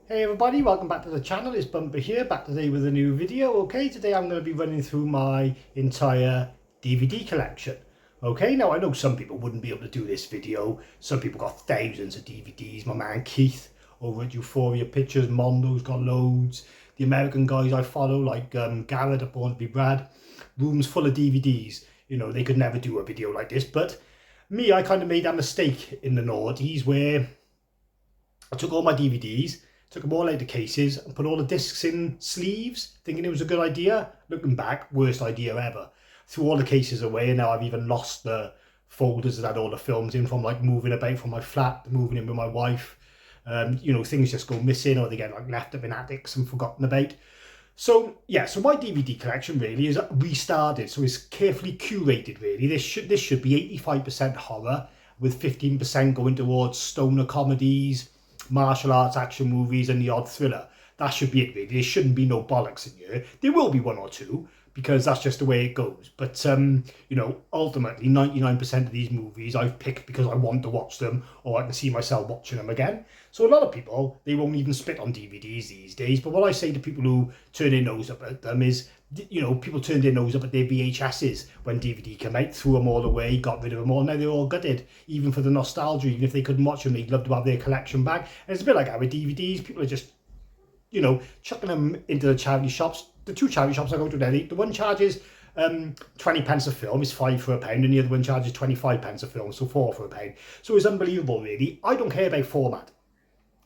Hey everybody, welcome back to the channel. It's Bumper here, back today with a new video. Okay, today I'm going to be running through my entire DVD collection. Okay, now I know some people wouldn't be able to do this video. Some people got thousands of DVDs. My man Keith over at Euphoria Pictures, Mondo's got loads. The American guys I follow, like Garrett at Born to Be Brad, rooms full of DVDs. You know, they could never do a video like this. But me, I kind of made that mistake in the noughties where I took all my DVDs, took them all out of cases and put all the discs in sleeves, thinking it was a good idea. Looking back, worst idea ever. Threw all the cases away, and now I've even lost the folders that had all the films in from like moving about from my flat, moving in with my wife. You know, things just go missing or they get like left up in attics and forgotten about. So yeah, so my DVD collection really is restarted. So it's carefully curated really. This should be 85% horror with 15% going towards stoner comedies, martial arts action movies and the odd thriller. That should be it really. There shouldn't be no bollocks in here. There will be one or two because that's just the way it goes. But you know, ultimately 99% of these movies I've picked because I want to watch them or I can see myself watching them again. So a lot of people, they won't even spit on DVDs these days. But what I say to people who turn their nose up at them is, you know, people turned their nose up at their VHSs when DVD came out, threw them all away, got rid of them all. Now they're all gutted, even for the nostalgia. Even if they couldn't watch them, they'd love to have their collection back. And it's a bit like our DVDs. People are just, you know, chucking them into the charity shops. The two charity shops I go to daily, the one charges 20 pence a film, is 5 for a pound, and the other one charges 25 pence a film, so 4 for a pound. So it's unbelievable, really. I don't care about format.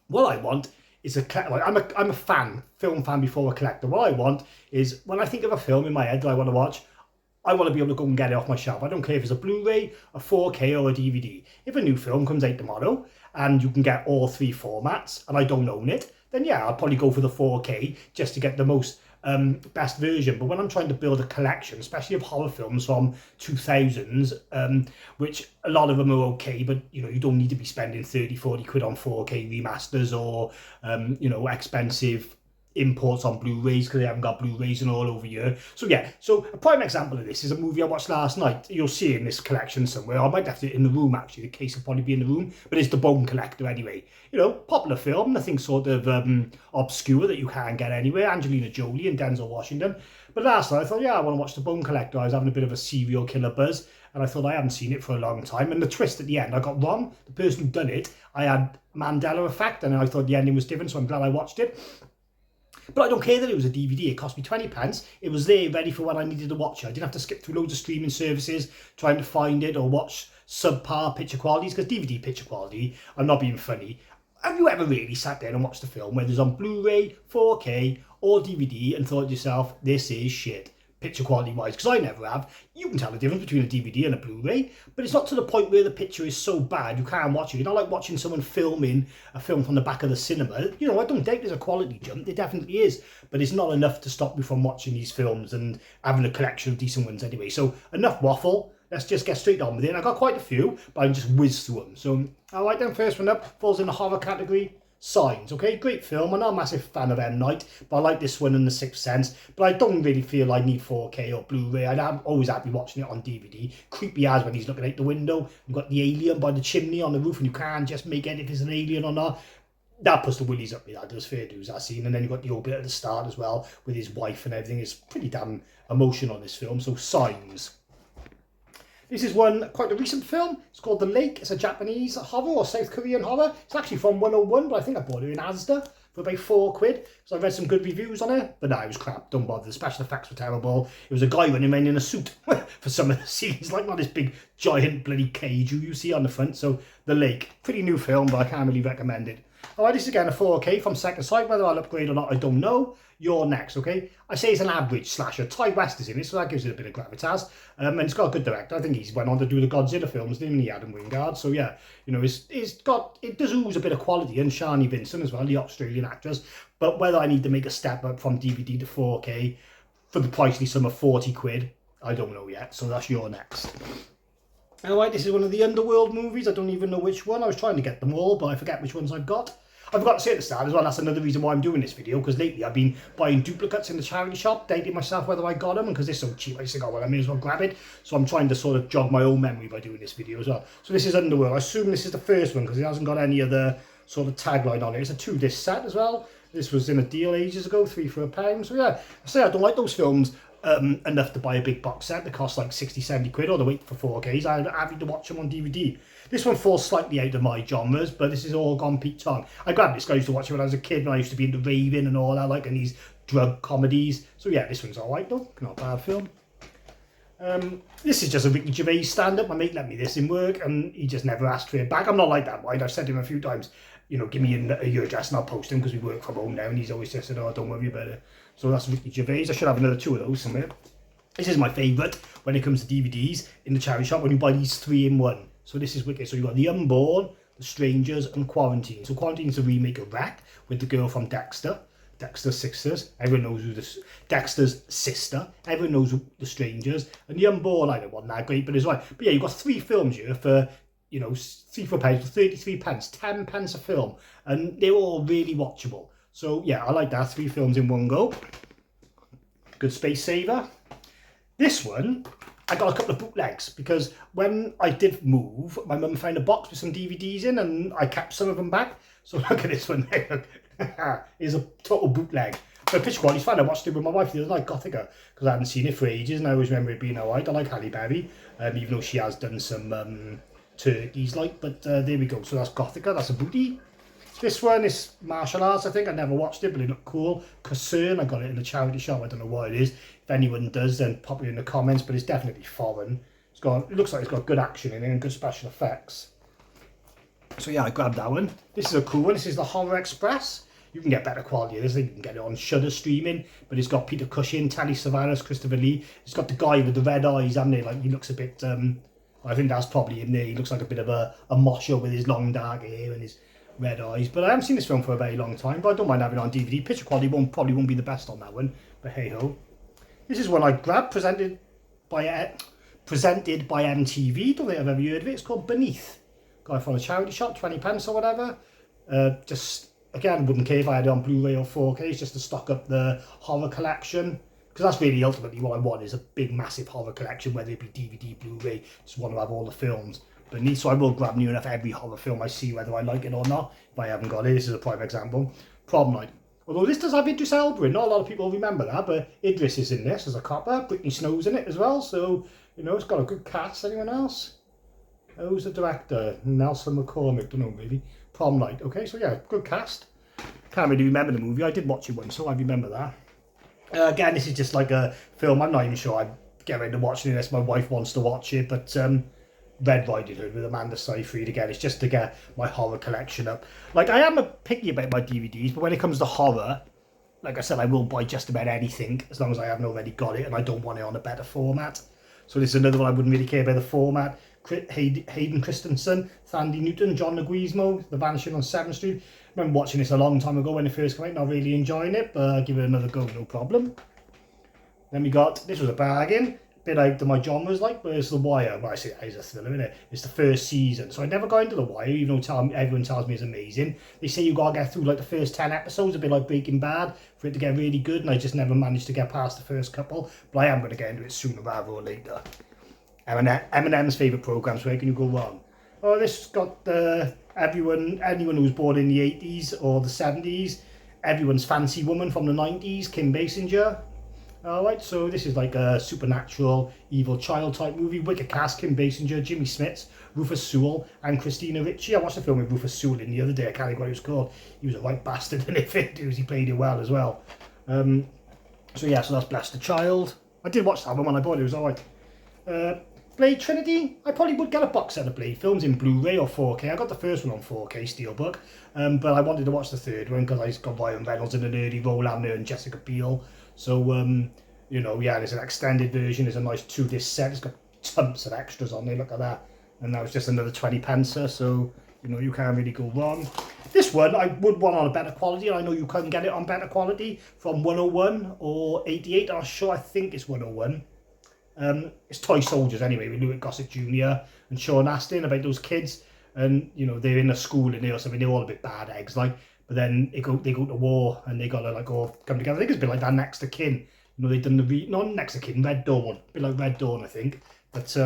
What I want is I'm a fan, film fan before a collector. What I want is, when I think of a film in my head that I want to watch, I want to be able to go and get it off my shelf. I don't care if it's a Blu-ray, a 4K or a DVD. If a new film comes out tomorrow and you can get all three formats and I don't own it, then yeah, I'll probably go for the 4K just to get the most best version. But when I'm trying to build a collection, especially of horror films from 2000s, which a lot of them are okay, but you know, you don't need to be spending 30-40 quid on 4K remasters or you know, expensive imports on Blu-rays because they haven't got Blu-rays and all over here. So yeah, so a prime example of this is a movie I watched last night. You'll see it in this collection somewhere. I might have it in the room actually. The case will probably be in the room, but it's The Bone Collector anyway. You know, popular film, nothing sort of obscure that you can't get anywhere. Angelina Jolie and Denzel Washington. But last night I thought, yeah, I want to watch The Bone Collector. I was having a bit of a serial killer buzz, and I thought I haven't seen it for a long time. And the twist at the end, I got wrong. The person who done it, I had Mandela effect, and I thought the ending was different, so I'm glad I watched it. But I don't care that it was a DVD. It cost me 20 pence. It was there ready for when I needed to watch it. I didn't have to skip through loads of streaming services trying to find it or watch subpar picture qualities, because DVD picture quality, I'm not being funny. Have you ever really sat down and watched a film, whether it's on Blu-ray, 4K or DVD, and thought to yourself, this is shit, picture quality wise? Because I never have. You can tell the difference between a DVD and a Blu-ray, but it's not to the point where the picture is so bad you can't watch it. You're not like watching someone filming a film from the back of the cinema. You know, I don't doubt there's a quality jump, there definitely is, but it's not enough to stop me from watching these films and having a collection of decent ones anyway. So enough waffle, let's just get straight on with it. And I got quite a few, but I can just whiz through them. So alright then, first one up falls in the horror category. Signs, okay, great film. I'm not a massive fan of M. Night, but I like this one and The Sixth Sense. But I don't really feel I need 4K or Blu-ray. I'm always happy watching it on DVD. Creepy as when he's looking out the window. You've got the alien by the chimney on the roof, and you can't just make out if it's an alien or not. That puts the willies up me, that does, fair dues, that scene. And then you've got the old bit at the start as well with his wife and everything. It's pretty damn emotional, this film. So Signs. This is quite a recent film. It's called The Lake. It's a Japanese horror or South Korean horror. It's actually from 101, but I think I bought it in Asda for about 4 quid. So I read some good reviews on it, but no, it was crap. Don't bother. The special effects were terrible. It was a guy running around in a suit for some of the scenes, like not this big giant bloody cage you see on the front. So The Lake, pretty new film, but I can't really recommend it. Alright, this is again a 4K from Second Sight. Whether I'll upgrade or not, I don't know. You're next, okay? I say it's an average slasher. Ty West is in it, so that gives it a bit of gravitas. And it's got a good director. I think he's went on to do the Godzilla films, didn't he, Adam Wingard? So yeah, you know, it does ooze a bit of quality. And Shani Vincent as well, the Australian actress. But whether I need to make a step up from DVD to 4K for the pricely sum of 40 quid, I don't know yet. So that's your next. Alright, this is one of the Underworld movies. I don't even know which one. I was trying to get them all, but I forget which ones I've got. I forgot to say at the start as well, that's another reason why I'm doing this video, because lately I've been buying duplicates in the charity shop, doubting myself whether I got them, and because they're so cheap, I just think, oh well, I may as well grab it. So I'm trying to sort of jog my own memory by doing this video as well. So this is Underworld. I assume this is the first one, because it hasn't got any other sort of tagline on it. It's a 2-disc set as well. This was in a deal ages ago, 3 for £1. So yeah, I say I don't like those films enough to buy a big box set that costs like 60-70 quid or to wait for 4Ks. I'm happy to watch them on DVD. This one falls slightly out of my genres, but this is all gone Pete Tong. I grabbed this guy, I used to watch it when I was a kid, when I used to be into raving and all that, like, and these drug comedies. So yeah, this one's alright though, not a bad film. This is just a Ricky Gervais stand-up. My mate lent me this in work and he just never asked for it back. I'm not like that, right? I've said to him a few times, you know, give me your address and I'll post him, because we work from home now, and he's always just said, oh, don't worry about it. So that's Ricky Gervais. I should have another 2 of those somewhere. This is my favourite when it comes to DVDs in the charity shop, when you buy these 3 in 1. So this is wicked. So you've got The Unborn, The Strangers and Quarantine. So Quarantine is a remake of Wreck with the girl from Dexter. Dexter's Sisters. Everyone knows who Dexter's sister. Everyone knows who The Strangers. And The Unborn, I don't want that great, but it's right. But yeah, you've got 3 films here for, you know, 3 for £1 for 33 pence, 10 pence a film. And they're all really watchable. So yeah, I like that. 3 films in one go. Good space saver. This one, I got a couple of bootlegs, because when I did move, my mum found a box with some DVDs in and I kept some of them back. So look at this one there. It's a total bootleg. But picture quality's fine. I watched it with my wife the other night, Gothica, because I hadn't seen it for ages and I always remember it being alright. I like Halle Berry, even though she has done some turkeys like, but there we go. So that's Gothica, that's a booty. This one is martial arts, I think. I never watched it, but it looked cool. Concern, I got it in the charity shop. I don't know what it is. If anyone does, then pop it in the comments, but it's definitely foreign. It looks like it's got good action in it and good special effects. So yeah, I grabbed that one. This is a cool one. This is the Horror Express. You can get better quality of this. You can get it on Shudder streaming, but it's got Peter Cushing, Telly Savalas, Christopher Lee. It's got the guy with the red eyes, hasn't it? Like, he looks a bit, I think that's probably him there. He looks like a bit of a mosher with his long dark hair and his red eyes. But I haven't seen this film for a very long time, but I don't mind having it on DVD. Picture quality probably won't be the best on that one, but hey ho. This is one I grabbed, presented by MTV. Don't think I've ever heard of it. It's called Beneath. Got it from a charity shop, 20 pence or whatever. Just, again, wouldn't care if I had it on Blu-ray or 4K, just to stock up the horror collection. Because that's really ultimately what I want, is a big, massive horror collection, whether it be DVD, Blu-ray. Just want to have all the films beneath. So I will grab near enough every horror film I see, whether I like it or not. If I haven't got it, this is a prime example. Prom Night. Although this does have Idris Elba in, not a lot of people remember that, but Idris is in this as a copper. Brittany Snow's in it as well, so, you know, it's got a good cast. Anyone else? Who's the director? Nelson McCormick, don't know, maybe. Prom Night. Okay, so yeah, good cast. Can't really remember the movie. I did watch it once, so I remember that. Again, this is just like a film. I'm not even sure I'd get into watching it unless my wife wants to watch it, but Red Riding Hood with Amanda Seyfried, again, it's just to get my horror collection up. Like, I am a picky about my DVDs, but when it comes to horror, like I said, I will buy just about anything as long as I haven't already got it and I don't want it on a better format. So this is another one I wouldn't really care about the format. Hayden Christensen, Thandie Newton, John Leguizamo, The Vanishing on 7th Street. I remember watching this a long time ago when it first came out, not really enjoying it, but I'll give it another go, no problem. Then we got, this was a bargain, a bit out of my genres like, but it's The Wire. Well, I say it's a thriller, isn't it? It's the first season, so I never got into The Wire, even though everyone tells me it's amazing. They say you gotta get through like the first 10 episodes, a bit like Breaking Bad, for it to get really good, and I just never managed to get past the first couple, but I am going to get into it sooner rather or later. Eminem's favourite programmes, where can you go wrong? Oh, this got anyone who was born in the 80s or the 70s, everyone's fancy woman from the 90s, Kim Basinger. Alright, so this is like a supernatural evil child type movie. Wicked cast: Kim Basinger, Jimmy Smits, Rufus Sewell and Christina Ricci. I watched a film with Rufus Sewell in the other day, I can't think what he was called. He was a right bastard in it, he played it well as well. So yeah, so that's Bless the Child. I did watch that one when I bought it, it was alright. Blade Trinity, I probably would get a box set of Blade films in Blu-ray or 4K. I got the first one on 4K Steelbook, but I wanted to watch the third one because I got Ryan Reynolds in an early role and Jessica Biel. So, you know, yeah, there's an extended version, there's a nice 2-disc set, it's got tons of extras on there, look at that. And that was just another 20 pence, so, you know, you can't really go wrong. This one, I would want on a better quality, and I know you can get it on better quality from 101 or 88, I'm sure, I think it's 101. It's Toy Soldiers anyway, with Louis Gossett Jr. and Sean Astin, about those kids, and you know they're in a school and they're all a bit bad eggs, like. But then they go to war and they gotta like all come together. I think it's a bit like that Next of Kin. You know, they've done not Next of Kin, Red Dawn, a bit like Red Dawn, I think. But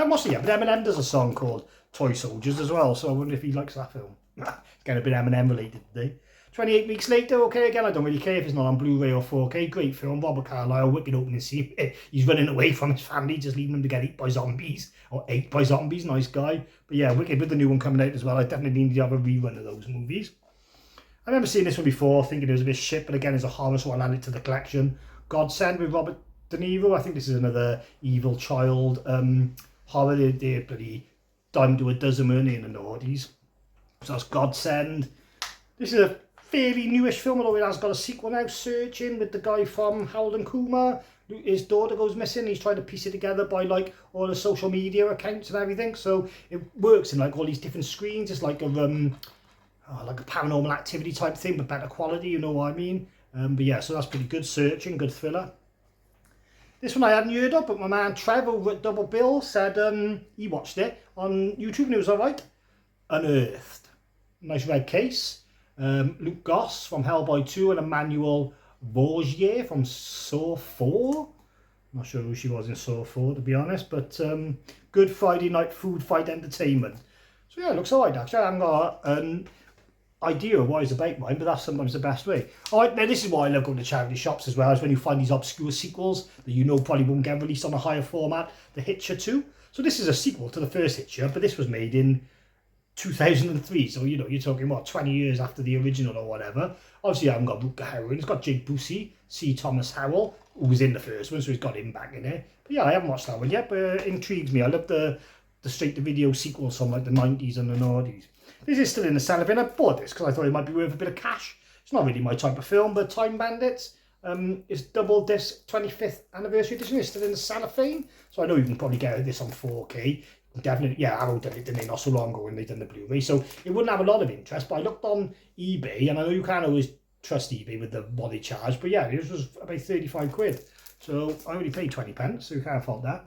mostly yeah. But Eminem does a song called Toy Soldiers as well, so I wonder if he likes that film. Getting a bit M&M related today. 28 weeks later, okay, again, I don't really care if it's not on Blu-ray or 4K. Great film, Robert Carlyle, wicked opening scene. He's running away from his family, just leaving them to get eaten by zombies. Or ate by zombies, nice guy. But yeah, wicked with the new one coming out as well. I definitely need to have a rerun of those movies. I remember seeing this one before, thinking it was a bit shit, but again, it's a horror, so I'll add it to the collection. Godsend with Robert De Niro. I think this is another evil child horror. They're bloody dime to a dozen, weren't they, in the noughties. So that's Godsend. This is a fairly newish film, although it has got a sequel now, Searching, with the guy from Harold and Kumar. His daughter goes missing. He's trying to piece it together by like all the social media accounts and everything. So it works in like all these different screens. It's like a paranormal activity type thing, but better quality, you know what I mean? But yeah, so that's pretty good. Searching, good thriller. This one I hadn't heard of, but my man Trev over at Double Bill said he watched it on YouTube and it was alright. Unearthed. Nice red case. Luke Goss from Hellboy 2 and Emmanuel Vaugier from Saw 4. Not sure who she was in Saw 4 to be honest, but good Friday night food fight entertainment. So yeah, it looks alright actually. I haven't got an idea of what it's about mine, but that's sometimes the best way. Alright, now this is why I love going to charity shops as well, is when you find these obscure sequels that you know probably won't get released on a higher format, The Hitcher 2. So this is a sequel to the first Hitcher, but this was made in 2003, so you know, you're talking what, 20 years after the original or whatever. Obviously I haven't got Rutger Hauer, it's got Jake Busey, C. Thomas Howell, who was in the first one, so he's got him back in there. But yeah, I haven't watched that one yet, but it intrigues me. I love the straight-to-video sequels from like the 90s and the noughties. This is still in the cellophane. I bought this because I thought it might be worth a bit of cash. It's not really my type of film, but Time Bandits, it's double disc 25th anniversary edition. It's still in the cellophane, so I know you can probably get this on 4K. Definitely, yeah, Arrow did it, didn't they, not so long ago when they done the Blu-ray, so it wouldn't have a lot of interest, but I looked on eBay, and I know you can't always trust eBay with what they charge, but yeah, this was about 35 quid, so I only paid 20 pence, so you can't fault that.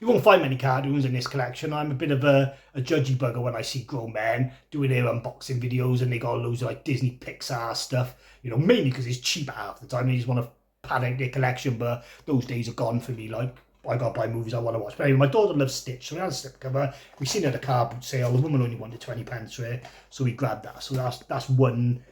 You won't find many cartoons in this collection. I'm a bit of a judgy bugger when I see grown men doing their unboxing videos and they got loads of like Disney Pixar stuff, you know, mainly because it's cheap half the time, they just want to pad out their collection, but those days are gone for me, like, I got to buy movies I want to watch. But anyway, my daughter loves Stitch, so we had a slipcover. We seen it at a car boot sale. The woman only wanted 20 pence for it, so we grabbed that. So that's one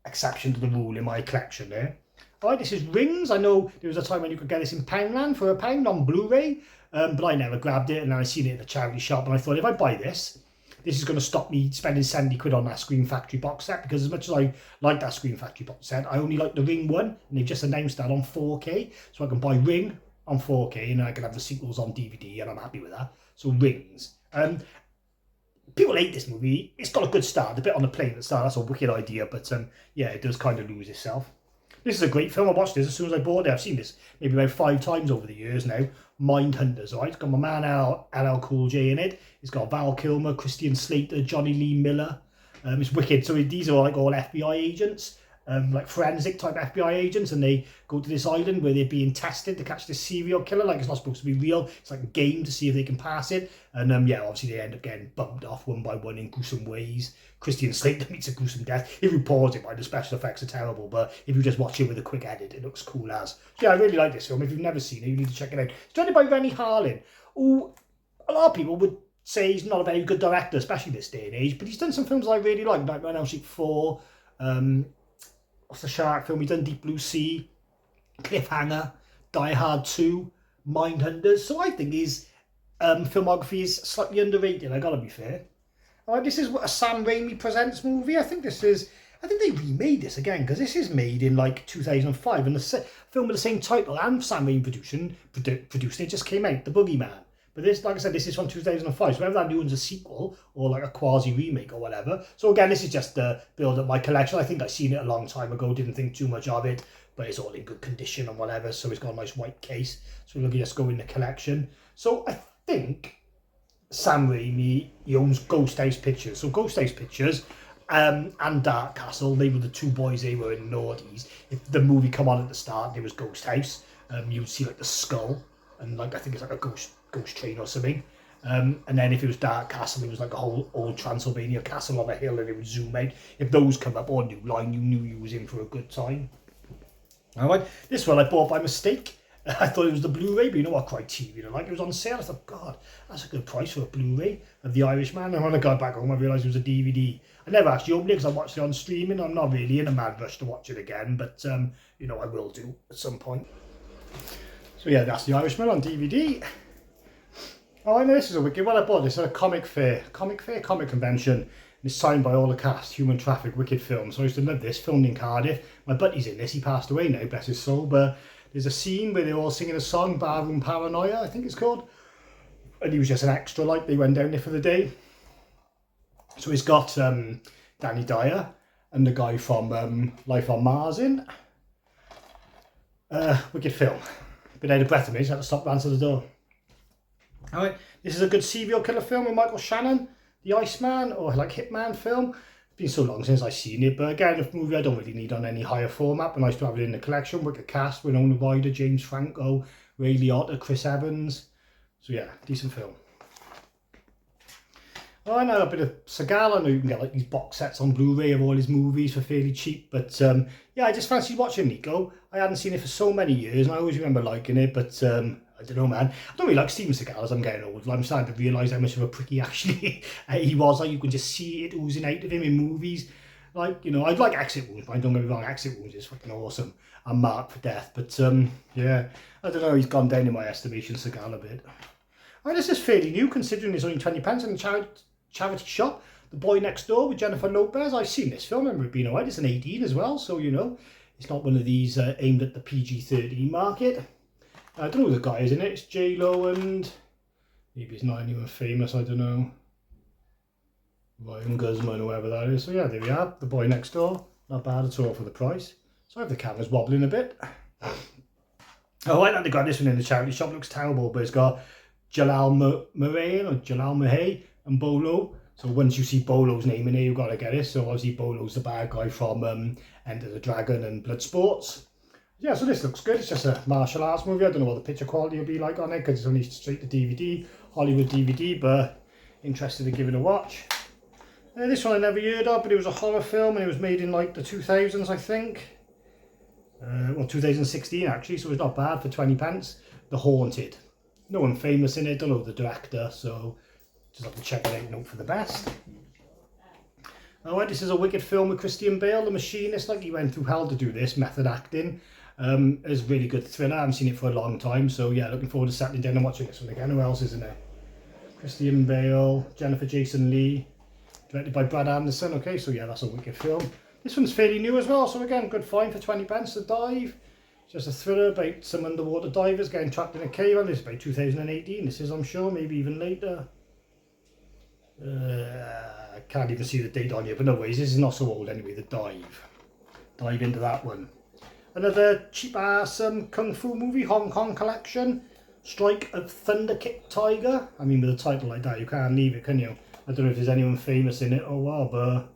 exception to the rule in my collection there. Alright, this is Rings. I know there was a time when you could get this in Poundland for £1 on Blu-ray, but I never grabbed it, and then I seen it at the charity shop, and I thought if I buy this is going to stop me spending 70 quid on that Scream Factory box set, because as much as I like that Scream Factory box set, I only like the Ring one, and they've just announced that on 4K, so I can buy Ring on 4K and I can have the sequels on DVD, and I'm happy with that. So Rings. People hate this movie. It's got a good start, a bit on the plane at the start. That's a wicked idea, but yeah, it does kind of lose itself. This is a great film. I watched this as soon as I bought it. I've seen this maybe about 5 times over the years now. Mindhunters, right? It's got my man LL Cool J in it. It's got Val Kilmer, Christian Slater, Johnny Lee Miller. It's wicked. So these are like all FBI agents. Like forensic type FBI agents, and they go to this island where they're being tested to catch this serial killer. Like, it's not supposed to be real, it's like a game to see if they can pass it, and yeah, obviously they end up getting bumped off one by one in gruesome ways. Christian Slater meets a gruesome death. If you pause it, the special effects are terrible, but if you just watch it with a quick edit, it looks cool as. So yeah, I really like this film. If you've never seen it, you need to check it out. It's directed by Renny Harlin, who a lot of people would say he's not a very good director, especially this day and age, but he's done some films I really like Nightmare on Elm Street 4, what's the shark film? He's done Deep Blue Sea, Cliffhanger, Die Hard 2, Mindhunters. So I think his filmography is slightly underrated, I gotta be fair. This is a Sam Raimi Presents movie. I think they remade this again, because this is made in like 2005, and the film with the same title and Sam Raimi produced it just came out, The Boogeyman. But this, like I said, this is from 2005, so whether that new one's a sequel or like a quasi-remake or whatever. So again, this is just to build up my collection. I think I've seen it a long time ago, didn't think too much of it, but it's all in good condition and whatever, so it's got a nice white case. So we'll just go in the collection. So I think Sam Raimi, he owns Ghost House Pictures. So Ghost House Pictures and Dark Castle, they were the two boys, they were in noughties. If the movie come on at the start, there was Ghost House, you would see like the skull, and like I think it's like a ghost train or something, and then if it was Dark Castle, it was like a whole old Transylvania castle on a hill, and it would zoom out. If those come up, or New Line, you knew you was in for a good time. Alright, this one I bought by mistake. I thought it was the Blu-ray, but you know what Criterion, like, it was on sale. I thought, God, that's a good price for a Blu-ray of The Irishman. And when I got back home, I realised it was a DVD. I never actually opened it because I watched it on streaming. I'm not really in a mad rush to watch it again, but, you know, I will do at some point. So yeah, that's The Irishman on DVD. Oh, I know this is a wicked one. I bought this at a comic convention. And it's signed by all the cast, Human Traffic, wicked film. So I used to love this, filmed in Cardiff. My buddy's in this, he passed away now, bless his soul, but there's a scene where they're all singing a song, Barroom Paranoia, I think it's called. And he was just an extra, like, they went down there for the day. So he's got Danny Dyer and the guy from Life on Mars in. Wicked film. Been out of breath of me, so I had to stop to answer the door. Alright, this is a good serial killer film with Michael Shannon, The Iceman, or like Hitman film. It's been so long since I've seen it, but again, a movie I don't really need on any higher format, but nice to have it in the collection. Wicked cast, Winona Ryder, James Franco, Ray Liotta, Chris Evans. So yeah, decent film. Oh, I know a bit of Seagal. I know you can get like these box sets on Blu-ray of all his movies for fairly cheap, but yeah, I just fancied watching Nico. I hadn't seen it for so many years, and I always remember liking it, but I don't know, man. I don't really like Steven Seagal as I'm getting old. I'm starting to realise how much of a prick he actually he was. Like, you can just see it oozing out of him in movies. Like, you know, I'd like Exit Wounds, but don't get me wrong, Exit Wounds is fucking awesome. I'm marked for death, but yeah, I don't know, he's gone down in my estimation, Seagal, a bit. I mean, this is fairly new, considering it's only 20 pence in the charity shop. The Boy Next Door with Jennifer Lopez. I've seen this film, I remember it being alright. It's an 18 as well, so, you know, it's not one of these aimed at the PG-13 market. I don't know who the guy is in it. It's J-Lo and maybe it's not anyone famous, I don't know. Ryan Guzman or whoever that is. So yeah, there we are. The Boy Next Door. Not bad at all for the price. Sorry if the camera's wobbling a bit. Oh, I think they got this one in the charity shop. Looks terrible, but it's got Jalal Murray and Bolo. So once you see Bolo's name in here, you've got to get it. So obviously Bolo's the bad guy from Enter the Dragon and Bloodsport. Yeah, so this looks good. It's just a martial arts movie. I don't know what the picture quality will be like on it because it's only straight to DVD, Hollywood DVD, but interested to give it a watch. This one I never heard of, but it was a horror film and it was made in like the 2000s, I think. Well, 2016 actually, so it's not bad for 20 pence. The Haunted. No one famous in it, don't know the director, so just have to check it out and hope for the best. Alright, this is a wicked film with Christian Bale, The Machinist. Like, he went through hell to do this, method acting. It's a really good thriller. I haven't seen it for a long time, so yeah, looking forward to settling down and watching this one again. Who else is in it? Christian Bale, Jennifer Jason Leigh, directed by Brad Anderson. Okay, so yeah, that's a wicked film. This one's fairly new as well, so again, good find for 20 pence. The Dive. It's just a thriller about some underwater divers getting trapped in a cave. And this is about 2018. This is, I'm sure, maybe even later. I can't even see the date on here, but no worries, this is not so old anyway. The Dive. Dive into that one. Another cheap ass kung fu movie, Hong Kong collection. Strike of Thunder Kick Tiger. I mean, with a title like that, you can't leave it, can you? I don't know if there's anyone famous in it or what, but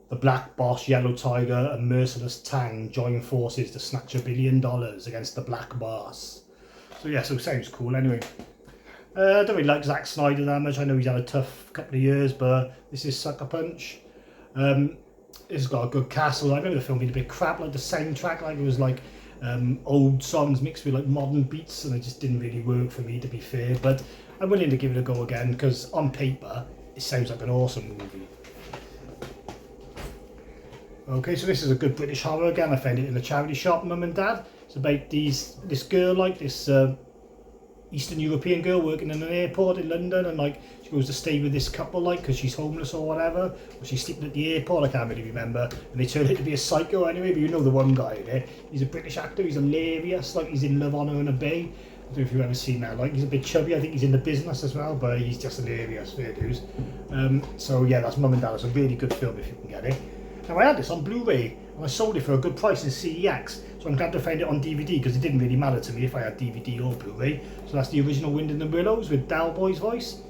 the Black Boss, Yellow Tiger, and Merciless Tang join forces to snatch $1 billion against the Black Boss. So yeah, so sounds cool anyway. I don't really like Zack Snyder that much. I know he's had a tough couple of years, but this is Sucker Punch. It's got a good cast. I remember the film being a bit crap, like the soundtrack, like it was like old songs mixed with like modern beats, and it just didn't really work for me, to be fair. But I'm willing to give it a go again because on paper it sounds like an awesome movie. Okay, so this is a good British horror again. I found it in the charity shop, Mum and Dad. It's about this girl, like this Eastern European girl working in an airport in London, and like she goes to stay with this couple, like, because she's homeless or whatever, or she's sleeping at the airport, I can't really remember, and they turn out to be a psycho anyway. But you know the one guy in it, he's a British actor, he's hilarious, like he's in Love, Honour and Obey. I don't know if you've ever seen that. Like, he's a bit chubby, I think he's in The Business as well, but he's just hilarious, fair dues. So yeah, that's Mum and Dad. It's a really good film if you can get it. Now I had this on Blu-ray and I sold it for a good price in CEX, so I'm glad to find it on DVD because it didn't really matter to me if I had DVD or Blu-ray. So that's the original Wind in the Willows with Del Boy's voice.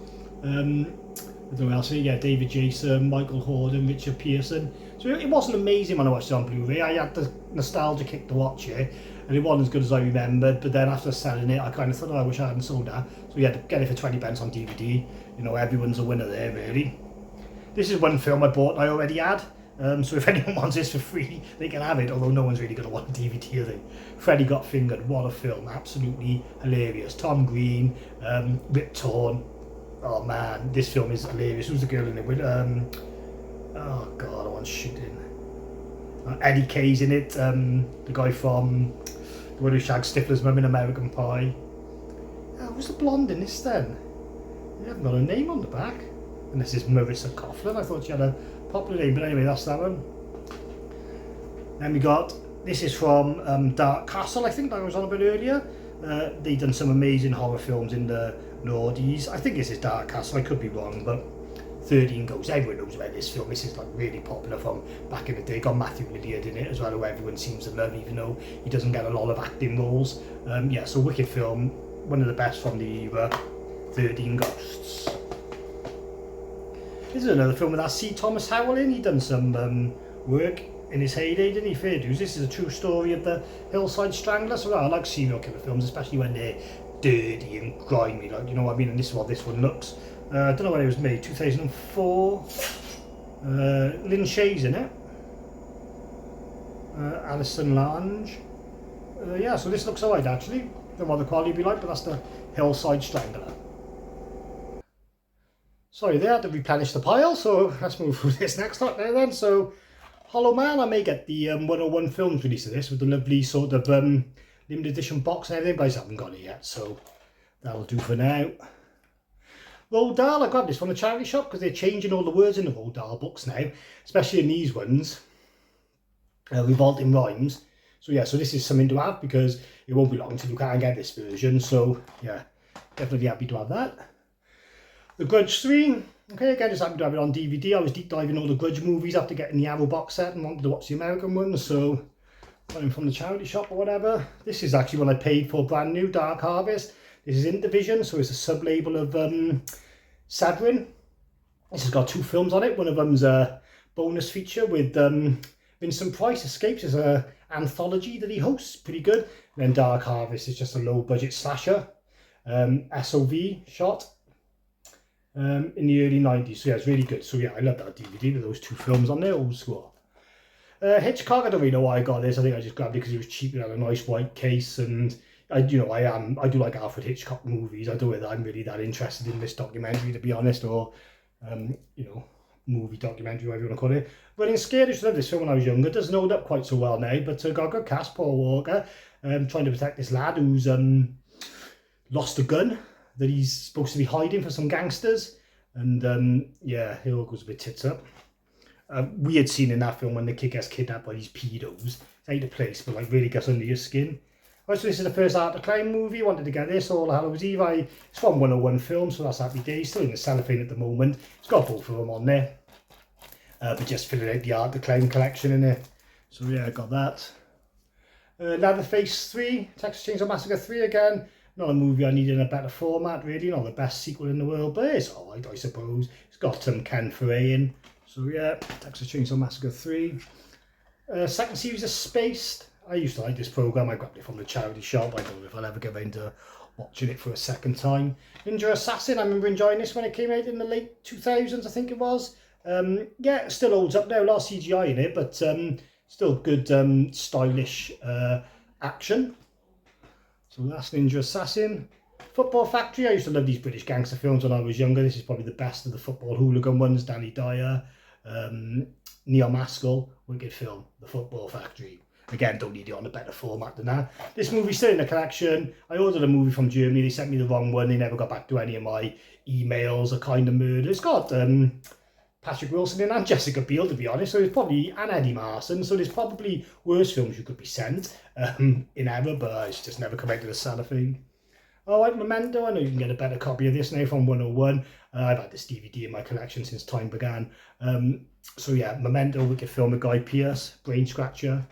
I don't know what else here. Yeah, David Jason, Michael Hordern, Richard Pearson. So it wasn't amazing when I watched it on Blu-ray. I had the nostalgia kick to watch it, and it wasn't as good as I remembered. But then after selling it, I kind of thought, oh, I wish I hadn't sold that. So yeah, to get it for 20 pence on DVD. You know, everyone's a winner there, really. This is one film I bought and I already had. So if anyone wants this for free, they can have it, although no one's really going to want a DVD, are they? Freddy Got Fingered, what a film, absolutely hilarious. Tom Green, Rip Torn, oh man, this film is hilarious. Who's the girl in it with, oh god, I want shooting. Eddie Kay's in it, the guy from the one who shagged Stifler's mum in American Pie. Who's the blonde in this then? They haven't got a name on the back. Unless it's Marissa Coughlan. I thought she had a popular name, but anyway, that's that one. Then we got, this is from Dark Castle, I think, that I was on a bit earlier. They've done some amazing horror films in the noughties. I think this is Dark Castle, I could be wrong, but 13 Ghosts, everyone knows about this film. This is like really popular from back in the day. Got Matthew Lillard in it as well, who everyone seems to love, even though he doesn't get a lot of acting roles. Yeah, so wicked film, one of the best from the era, 13 Ghosts. This is another film with that C. Thomas Howell in. He done some work in his heyday, didn't he? Fair dues. This is a true story of the Hillside Strangler. So I like serial killer films, especially when they're dirty and grimy, like, you know what I mean? And this is what this one looks. I don't know when it was made, 2004. Lynn Shay's in it. Alison Lange. Yeah, so this looks alright actually. Don't know what the quality will be like, but that's the Hillside Strangler. Sorry, they had to replenish the pile, so let's move through this next lot now then. So, Hollow Man, I may get the 101 Films release of this with the lovely sort of limited edition box and everything, but I just haven't got it yet, so that'll do for now. Roald Dahl, I grabbed this from the charity shop because they're changing all the words in the Roald Dahl books now, especially in these ones, revolting rhymes. So yeah, so this is something to have because it won't be long until you can get this version, so yeah, definitely happy to have that. The Grudge 3, okay, again, just happened to have it on DVD. I was deep diving all the Grudge movies after getting the Arrow box set and wanted to watch the American ones, so got him from the charity shop or whatever. This is actually what I paid for brand new, Dark Harvest. This is Intervision, so it's a sub-label of Sadwin. This has got 2 films on it. One of them's a bonus feature with Vincent Price, Escapes. It's an anthology that he hosts, pretty good. And then Dark Harvest is just a low-budget slasher, SOV shot. In the early 90s, so yeah, it's really good. So yeah, I love that DVD with those 2 films on there, old school. Hitchcock, I don't really know why I got this. I think I just grabbed it because it was cheap. It had a nice white case, and I do like Alfred Hitchcock movies. I don't know whether I'm really that interested in this documentary, to be honest, or movie documentary, whatever you want to call it. Running Scared, I used to love this film when I was younger. It doesn't hold up quite so well now, but got a good cast. Paul Walker, trying to protect this lad who's lost a gun that he's supposed to be hiding for some gangsters, and yeah, it all goes a bit tits up. Weird scene in that film when the kid gets kidnapped by these pedos. It's out of place, but like really gets under your skin. Right, so this is the first Art to Climb movie. Wanted to get this, All Hallows Eve. It's from 101 Films, so that's happy days. Still in the cellophane at the moment. It's got both of them on there, but just filling out the Art to Climb collection in it. So yeah, I got that. Leatherface 3, Texas Chainsaw Massacre 3 again. Not a movie I need in a better format, really. Not the best sequel in the world, but it's alright, I suppose. It's got Ken Foray in. So yeah, Texas Chainsaw Massacre 3. Second series of Spaced. I used to like this programme. I grabbed it from the charity shop. I don't know if I'll ever get around to watching it for a second time. Ninja Assassin. I remember enjoying this when it came out in the late 2000s, I think it was. Yeah, it still holds up now. A lot of CGI in it, but still good stylish action. So that's Ninja Assassin. Football Factory. I used to love these British gangster films when I was younger. This is probably the best of the football hooligan ones. Danny Dyer, Neil Maskell. Wicked film. The Football Factory. Again, don't need it on a better format than that. This movie's still in the collection. I ordered a movie from Germany. They sent me the wrong one. They never got back to any of my emails. A Kind of Murder. It's got Patrick Wilson in and Jessica Biel, to be honest. So it's probably, and Eddie Marsan. So there's probably worse films you could be sent in error, but it's just never come out to the cellophane. Alright, Memento. I know you can get a better copy of this now from 101. I've had this DVD in my collection since time began. So yeah, Memento, wicked film with Guy Pearce, Brain Scratcher.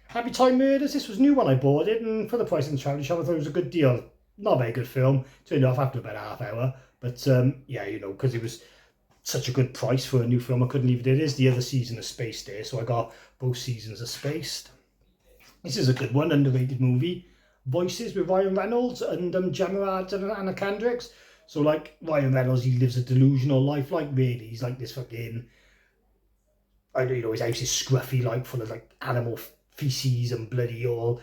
Happy Time Murders. This was new when I bought it, and for the price in the charity shop, I thought it was a good deal. Not a very good film. Turned off after about a half hour. But yeah, you know, because it was such a good price for a new film, I couldn't leave it. It is the other season of Spaced there, so I got both seasons of Spaced. This is a good one, underrated movie. Voices with Ryan Reynolds and Gemma Arterton and Anna Kendricks. So like Ryan Reynolds, he lives a delusional life, like really. He's like this fucking I know, you know, his house is scruffy, like full of like animal feces and bloody all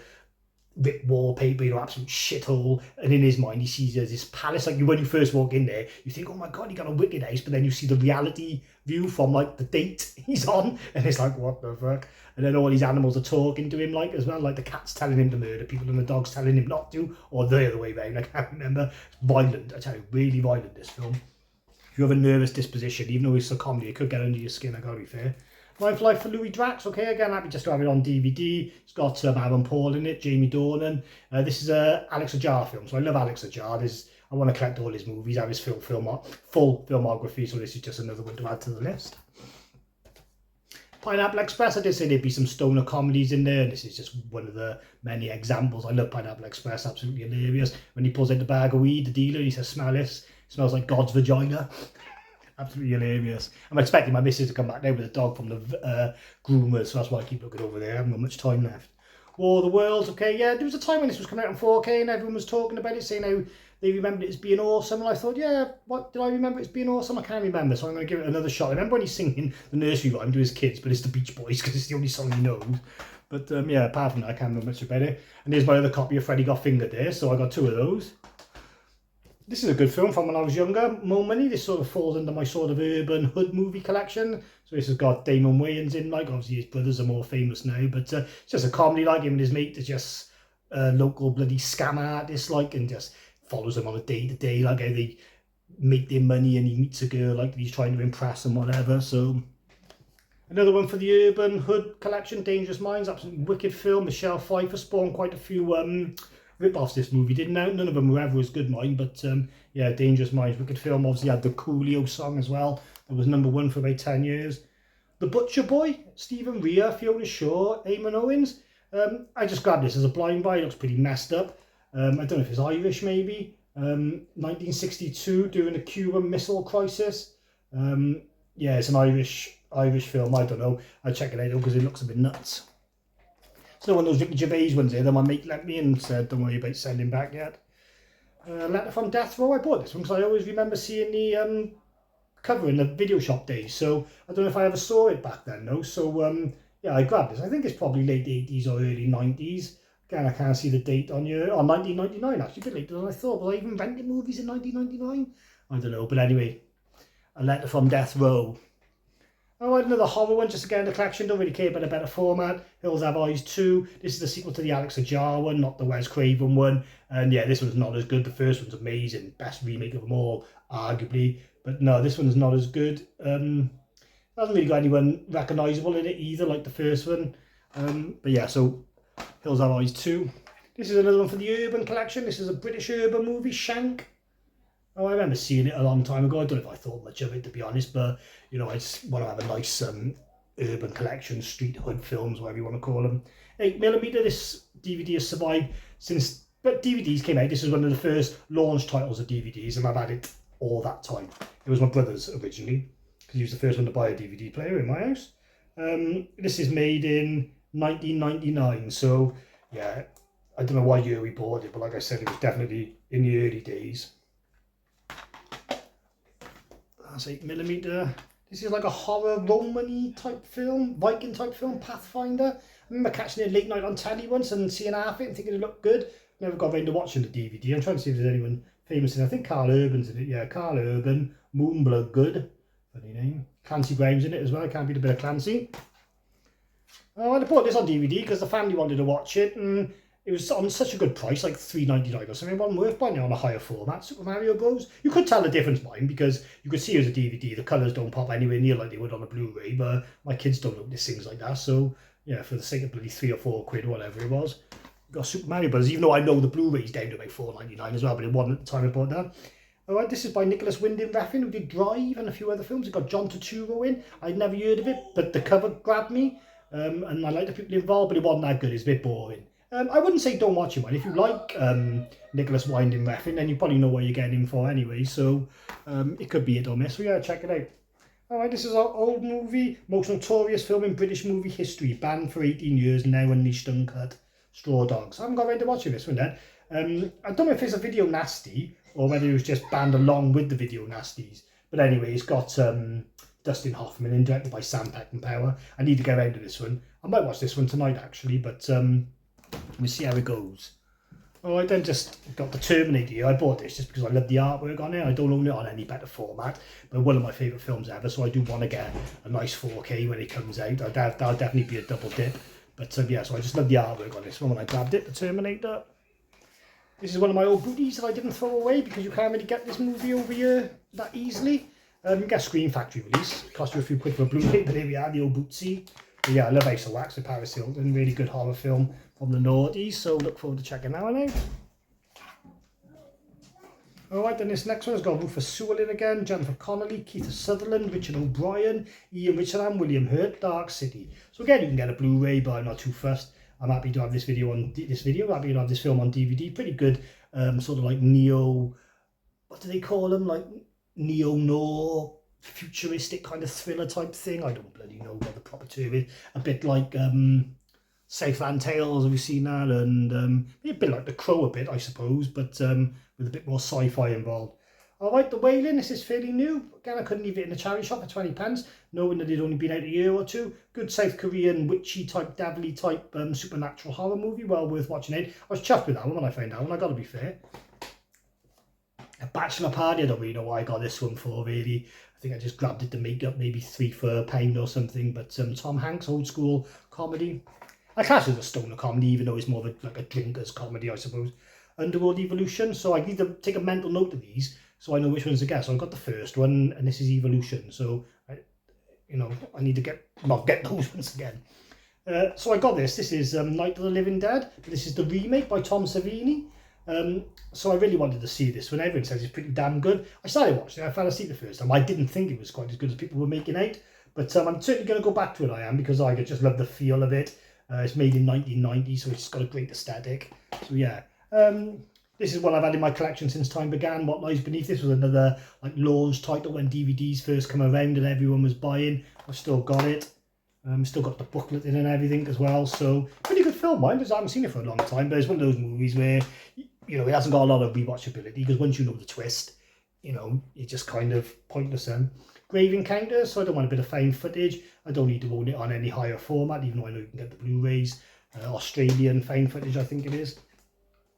ripped wallpaper, you know, absolute shithole. And in his mind, he sees there's this palace. Like when you first walk in there, you think, oh my god, he got a wicked house. But then you see the reality view from like the date he's on, and it's like, what the fuck? And then all these animals are talking to him, like as well, like the cat's telling him to murder people and the dog's telling him not to, or the other way around. I can't remember. It's violent. I tell you, really violent, this film. If you have a nervous disposition, even though it's a comedy, it could get under your skin. I gotta be fair. Life for Louis Drax, okay, again, happy just to have it on DVD. It's got Aaron Paul in it, Jamie Dornan. This is a Alex Ajar film, so I love Alex Ajar. I want to collect all his movies, have his full filmography, so this is just another one to add to the list. Pineapple Express, I did say there'd be some stoner comedies in there, and this is just one of the many examples. I love Pineapple Express, absolutely hilarious. When he pulls out the bag of weed, the dealer, he says, smell this, it smells like God's vagina. Absolutely hilarious. I'm expecting my missus to come back now with a dog from the groomers, so that's why I keep looking over there. I haven't got much time left. War of the Worlds, okay, yeah, there was a time when this was coming out in 4K and everyone was talking about it, saying how they remembered it as being awesome, and I thought, yeah, what did I remember it as being awesome? I can't remember, so I'm going to give it another shot. I remember when he's singing the nursery rhyme to his kids, but it's the Beach Boys because it's the only song he knows. But yeah, apart from that, I can't remember much about it. And here's my other copy of Freddy Got Fingered there, so I got two of those. This is a good film from when I was younger. Mo Money, this sort of falls under my sort of urban hood movie collection. So this has got Damon Wayans in, like, obviously his brothers are more famous now, but it's just a comedy, like him and his mate, they're just local bloody scam artists, like, and just follows them on a day-to-day, like how they make their money, and he meets a girl, like, he's trying to impress and whatever. So another one for the urban hood collection, Dangerous Minds, absolutely wicked film. Michelle Pfeiffer spawned quite a few rip-offs this movie, didn't know. None of them were ever as good, mine, but yeah, Dangerous Minds, wicked film. Obviously had the Coolio song as well. It was #1 for about 10 years. The Butcher Boy, Stephen Rea, Fiona Shaw, Eamon Owens. I just grabbed this as a blind buy. It looks pretty messed up. I don't know if it's Irish, maybe. 1962, during the Cuban Missile Crisis. Yeah, it's an Irish film. I don't know. I'll check it out because it looks a bit nuts. So one of those Ricky Gervais ones here that my mate lent me and said, don't worry about sending back yet. Letter from Death Row, I bought this one because I always remember seeing the cover in the video shop days. So I don't know if I ever saw it back then, though. So yeah, I grabbed this. I think it's probably late 80s or early 90s. Again, I can't see the date on here. Oh, 1999, actually, a bit later than I thought. Was I even renting movies in 1999? I don't know, but anyway, A Letter from Death Row. Oh, another horror one, just again, the collection, don't really care about a better format. Hills Have Eyes 2. This is the sequel to the Alex Ajar one, not the Wes Craven one. And yeah, this one's not as good. The first one's amazing. Best remake of them all, arguably. But no, this one's not as good. Hasn't really got anyone recognisable in it either, like the first one. But yeah, so Hills Have Eyes 2. This is another one for the Urban collection. This is a British urban movie, Shank. Oh, I remember seeing it a long time ago. I don't know if I thought much of it, to be honest, but, you know, I just want to have a nice urban collection, street hood films, whatever you want to call them. 8mm, this DVD has survived since, but DVDs came out. This is one of the first launch titles of DVDs, and I've had it all that time. It was my brother's originally, because he was the first one to buy a DVD player in my house. This is made in 1999, so, yeah, I don't know what year we bought it, but like I said, it was definitely in the early days. That's 8mm. This is like a horror Roman-y type film, Viking type film, Pathfinder. I remember catching it late night on telly once and seeing half it and thinking it looked good. Never got around to watching the DVD. I'm trying to see if there's anyone famous in it. I think Carl Urban's in it. Yeah, Carl Urban, Moonblood Good. Funny name. Clancy Brown's in it as well. Can't beat a bit of Clancy. Oh, I bought this on DVD because the family wanted to watch it, and it was on such a good price, like $3.99 or something. It wasn't worth buying it on a higher format. Super Mario Bros. You could tell the difference, mine, because you could see it as a DVD. The colours don't pop anywhere near like they would on a Blu-ray, but my kids don't notice things like that. So yeah, for the sake of bloody £3 or £4, whatever it was, got Super Mario Bros. Even though I know the Blu-ray's down to about $4.99 as well, but it wasn't at the time I bought that. Alright, this is by Nicholas Winding Refn, who did Drive and a few other films. It got John Turturro in. I'd never heard of it, but the cover grabbed me, and I like the people involved, but it wasn't that good. It's a bit boring. I wouldn't say don't watch it, man. If you like Nicholas Winding Refn, then you probably know what you're getting him for anyway. So it could be it or miss. So yeah, check it out. Alright, this is our old movie, most notorious film in British movie history, banned for 18 years, now unleashed uncut. Straw Dogs. I haven't got around to watching this one then. I don't know if it's a video nasty or whether it was just banned along with the video nasties. But anyway, it's got Dustin Hoffman and directed by Sam Peckinpah. I need to get around to this one. I might watch this one tonight actually, but we'll see how it goes. Alright then, just got the Terminator here. I bought this just because I love the artwork on it. I don't own it on any better format, but one of my favourite films ever, so I do want to get a nice 4K when it comes out. That'll definitely be a double dip. But yeah, so I just love the artwork on this one when I grabbed it, the Terminator. This is one of my old booties that I didn't throw away because you can't really get this movie over here that easily. You can get Screen Factory release. It cost you a few quid for a Blu-ray, but here we are, the old Bootsy. But yeah, I love Ace of Wax with Paris Hilton. Really good horror film from the noughties, so look forward to checking that one out. Alright, then this next one has got Rufus Sewell in again, Jennifer Connelly, Keith Sutherland, Richard O'Brien, Ian Richard and William Hurt, Dark City. So again, you can get a Blu-ray, but I'm not too fussed. I'm happy to have this video on happy to have this film on DVD. Pretty good, sort of like neo, what do they call them? Like neo-noir, futuristic kind of thriller type thing. I don't bloody know what the proper term is. A bit like Southland Tales, have you seen that? And a bit like The Crow a bit, I suppose, but with a bit more sci-fi involved. Alright, The Wailing, this is fairly new. Again, I couldn't leave it in the charity shop for £20, knowing that it'd only been out a year or two. Good South Korean, witchy type, devilly type, supernatural horror movie, well worth watching it. I was chuffed with that one when I found that one, I gotta be fair. A Bachelor Party, I don't really know why I got this one for, really. I think I just grabbed it to make up maybe £3 for a pound or something, but Tom Hanks, old school comedy. I class it as a stoner comedy, even though it's more of like a drinker's comedy, I suppose. Underworld Evolution, so I need to take a mental note of these, so I know which ones to get. So I've got the first one, and this is Evolution. So, I need to get those ones again. So I got this. This is Night of the Living Dead. This is the remake by Tom Savini. So I really wanted to see this one. Everyone says it's pretty damn good. I started watching it. I fell asleep the first time. I didn't think it was quite as good as people were making out. But I'm certainly going to go back to it, I am, because I just love the feel of it. It's made in 1990, so it's got a great aesthetic. So yeah. This is one I've had in my collection since time began. What Lies Beneath. This was another like launch title when DVDs first come around and everyone was buying. I've still got it. Still got the booklet in and everything as well. So pretty good film, mind. I haven't seen it for a long time, but it's one of those movies where it hasn't got a lot of rewatchability because once you know the twist, it's just kind of pointless. Grave Encounters. So I don't want a bit of found footage. I don't need to own it on any higher format, even though I know you can get the Blu-rays. Australian found footage, I think it is.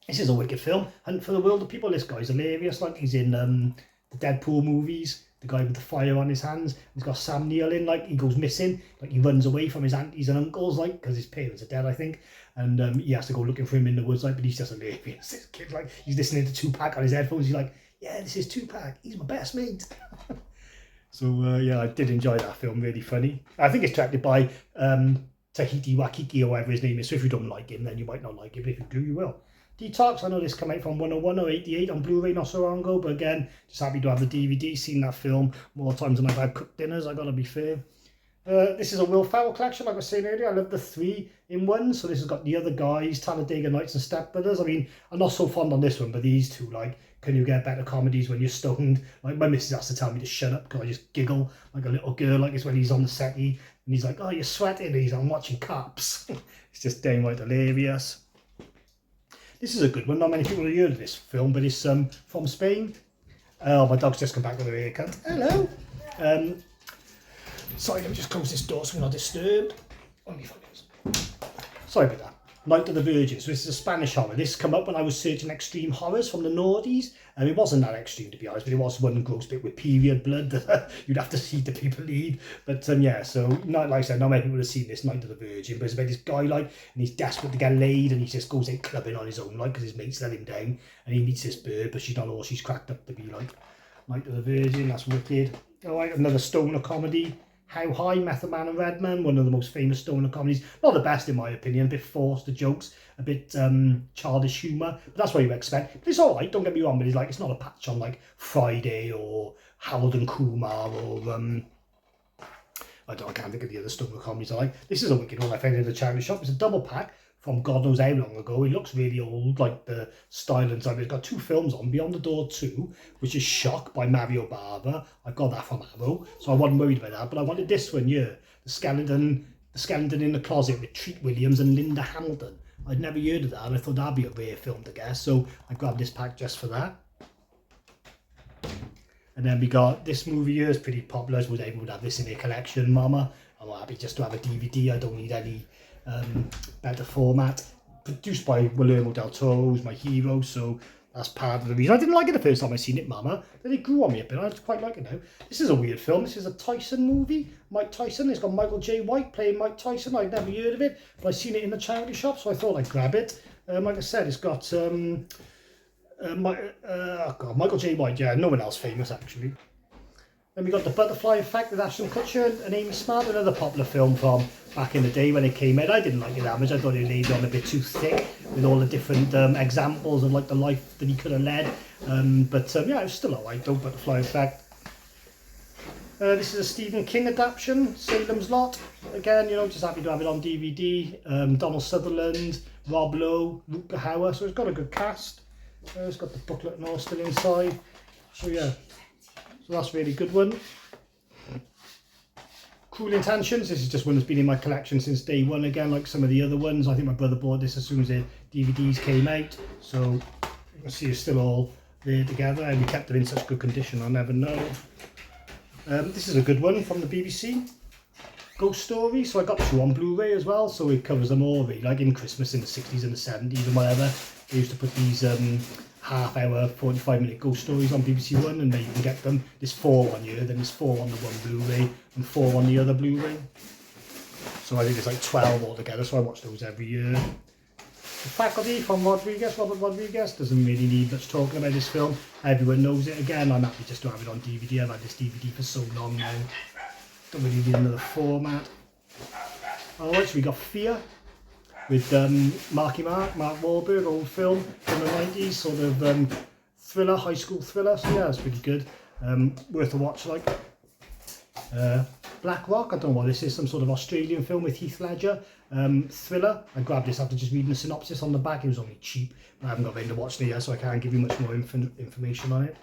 This is a wicked film. Hunt for the Wilder People. This guy's hilarious. Like he's in the Deadpool movies. The guy with the fire on his hands. He's got Sam Neill in. Like he goes missing. Like he runs away from his aunties and uncles. Like because his parents are dead, I think. And he has to go looking for him in the woods. Like, but he's just hilarious. This kid, like he's listening to Tupac on his headphones. He's like, yeah, this is Tupac. He's my best mate. So yeah, I did enjoy that film. Really funny. I think it's directed by Tahiti Wakiki or whatever his name is. So if you don't like him, then you might not like it. But if you do, you will. Detox, I know this came out from 101 or 88 on Blu-ray not so long ago, but again, just happy to have the DVD, seen that film more times than I've had cooked dinners, I gotta be fair. This is a Will Ferrell collection, like I was saying earlier. I love the 3-in-1, so this has got The Other Guys, Talladega Nights and Step Brothers. I mean, I'm not so fond on this one, but these two, like, can you get better comedies when you're stoned? Like, my missus has to tell me to shut up because I just giggle like a little girl, like it's when he's on the set, and he's like, oh, you're sweating, and he's, I'm watching Cops. It's just downright hilarious. This is a good one. Not many people have heard of this film, but it's from Spain. Oh, my dog's just come back with her haircut. Hello. Sorry, let me just close this door so we're not disturbed. Only 5 minutes. Sorry about that. Night of the Virgins. So this is a Spanish horror. This came up when I was searching extreme horrors from the noughties. It wasn't that extreme, to be honest, but it was one gross bit with period blood that you'd have to see to be believed. But yeah, so not like I said, not many people have seen this Night of the Virgin, but it's about this guy like, and he's desperate to get laid, and he just goes out clubbing on his own, like, because his mates let him down, and he meets this bird, but she's not all she's cracked up to be, like. Night of the Virgin, that's wicked. All right, another stoner comedy. How High, Method Man and Redman, one of the most famous stoner comedies. Not the best in my opinion, a bit forced, the jokes, a bit childish humour, but that's what you expect. But it's alright, don't get me wrong, but it's not a patch on like Friday or Harold and Kumar or I can't think of the other stoner comedies I like. This is a wicked one I found in the charity shop. It's a double pack from God knows how long ago. It looks really old, like the style and stuff. It's got 2 films on, Beyond the Door 2, which is Shock by Mario Bava. I got that from Arrow, so I wasn't worried about that. But I wanted this one, yeah, the Skeleton in the Closet with Treat Williams and Linda Hamilton. I'd never heard of that, and I thought that'd be a rare film to guess, so I grabbed this pack just for that. And then we got this movie here, is pretty popular. I suppose everyone would have this in their collection, Mama. I'm happy just to have a DVD. I don't need any better format. Produced by Guillermo del Toro, who's my hero, so that's part of the reason. I didn't like it the first time I seen it, Mama. Then it grew on me a bit. I quite like it now. This is a weird film. This is a Tyson movie. Mike Tyson. It's got Michael J. White playing Mike Tyson. I'd never heard of it, but I seen it in the charity shop, so I thought I'd grab it. Like I said, it's got Michael J. White. Yeah, no one else famous actually. Then we got The Butterfly Effect with Ashton Kutcher and Amy Smart, another popular film from back in the day when it came out. I didn't like it that much. I thought it laid on a bit too thick with all the different examples of like the life that he could have led. Yeah, it was still alright though, Butterfly Effect. This is a Stephen King adaptation, Salem's Lot. Again, you know, just happy to have it on DVD. Donald Sutherland, Rob Lowe, Rutger Hauer, so it's got a good cast. It's got the booklet and all still inside. So yeah. So that's a really good one. Cruel Intentions. This is just one that's been in my collection since day one again, like some of the other ones. I think my brother bought this as soon as the DVDs came out. So you can see it's still all there together, and we kept them in such good condition, I'll never know. This is a good one from the BBC. Ghost Story. So I got two on Blu-ray as well, so it covers them all really, like in Christmas in the 60s and the 70s and whatever. They used to put these half-hour, 45-minute ghost stories on BBC One, and there you can get them. There's 4 on here, then there's 4 on the one Blu-ray and 4 on the other Blu-ray. So I think it's like 12 altogether, so I watch those every year. The Faculty from Robert Rodriguez, doesn't really need much talking about this film. Everyone knows it. Again, I'm happy just to have it on DVD. I've had this DVD for so long now. Don't really need another format. Alright, so we got Fear with Mark Wahlberg, old film from the 90s, sort of thriller, high school thriller. So yeah, it's pretty good. Worth a watch, like. Black Rock, I don't know what this is, some sort of Australian film with Heath Ledger. Thriller. I grabbed this after just reading the synopsis on the back. It was only cheap, but I haven't got around to watching it yet, so I can't give you much more information on it.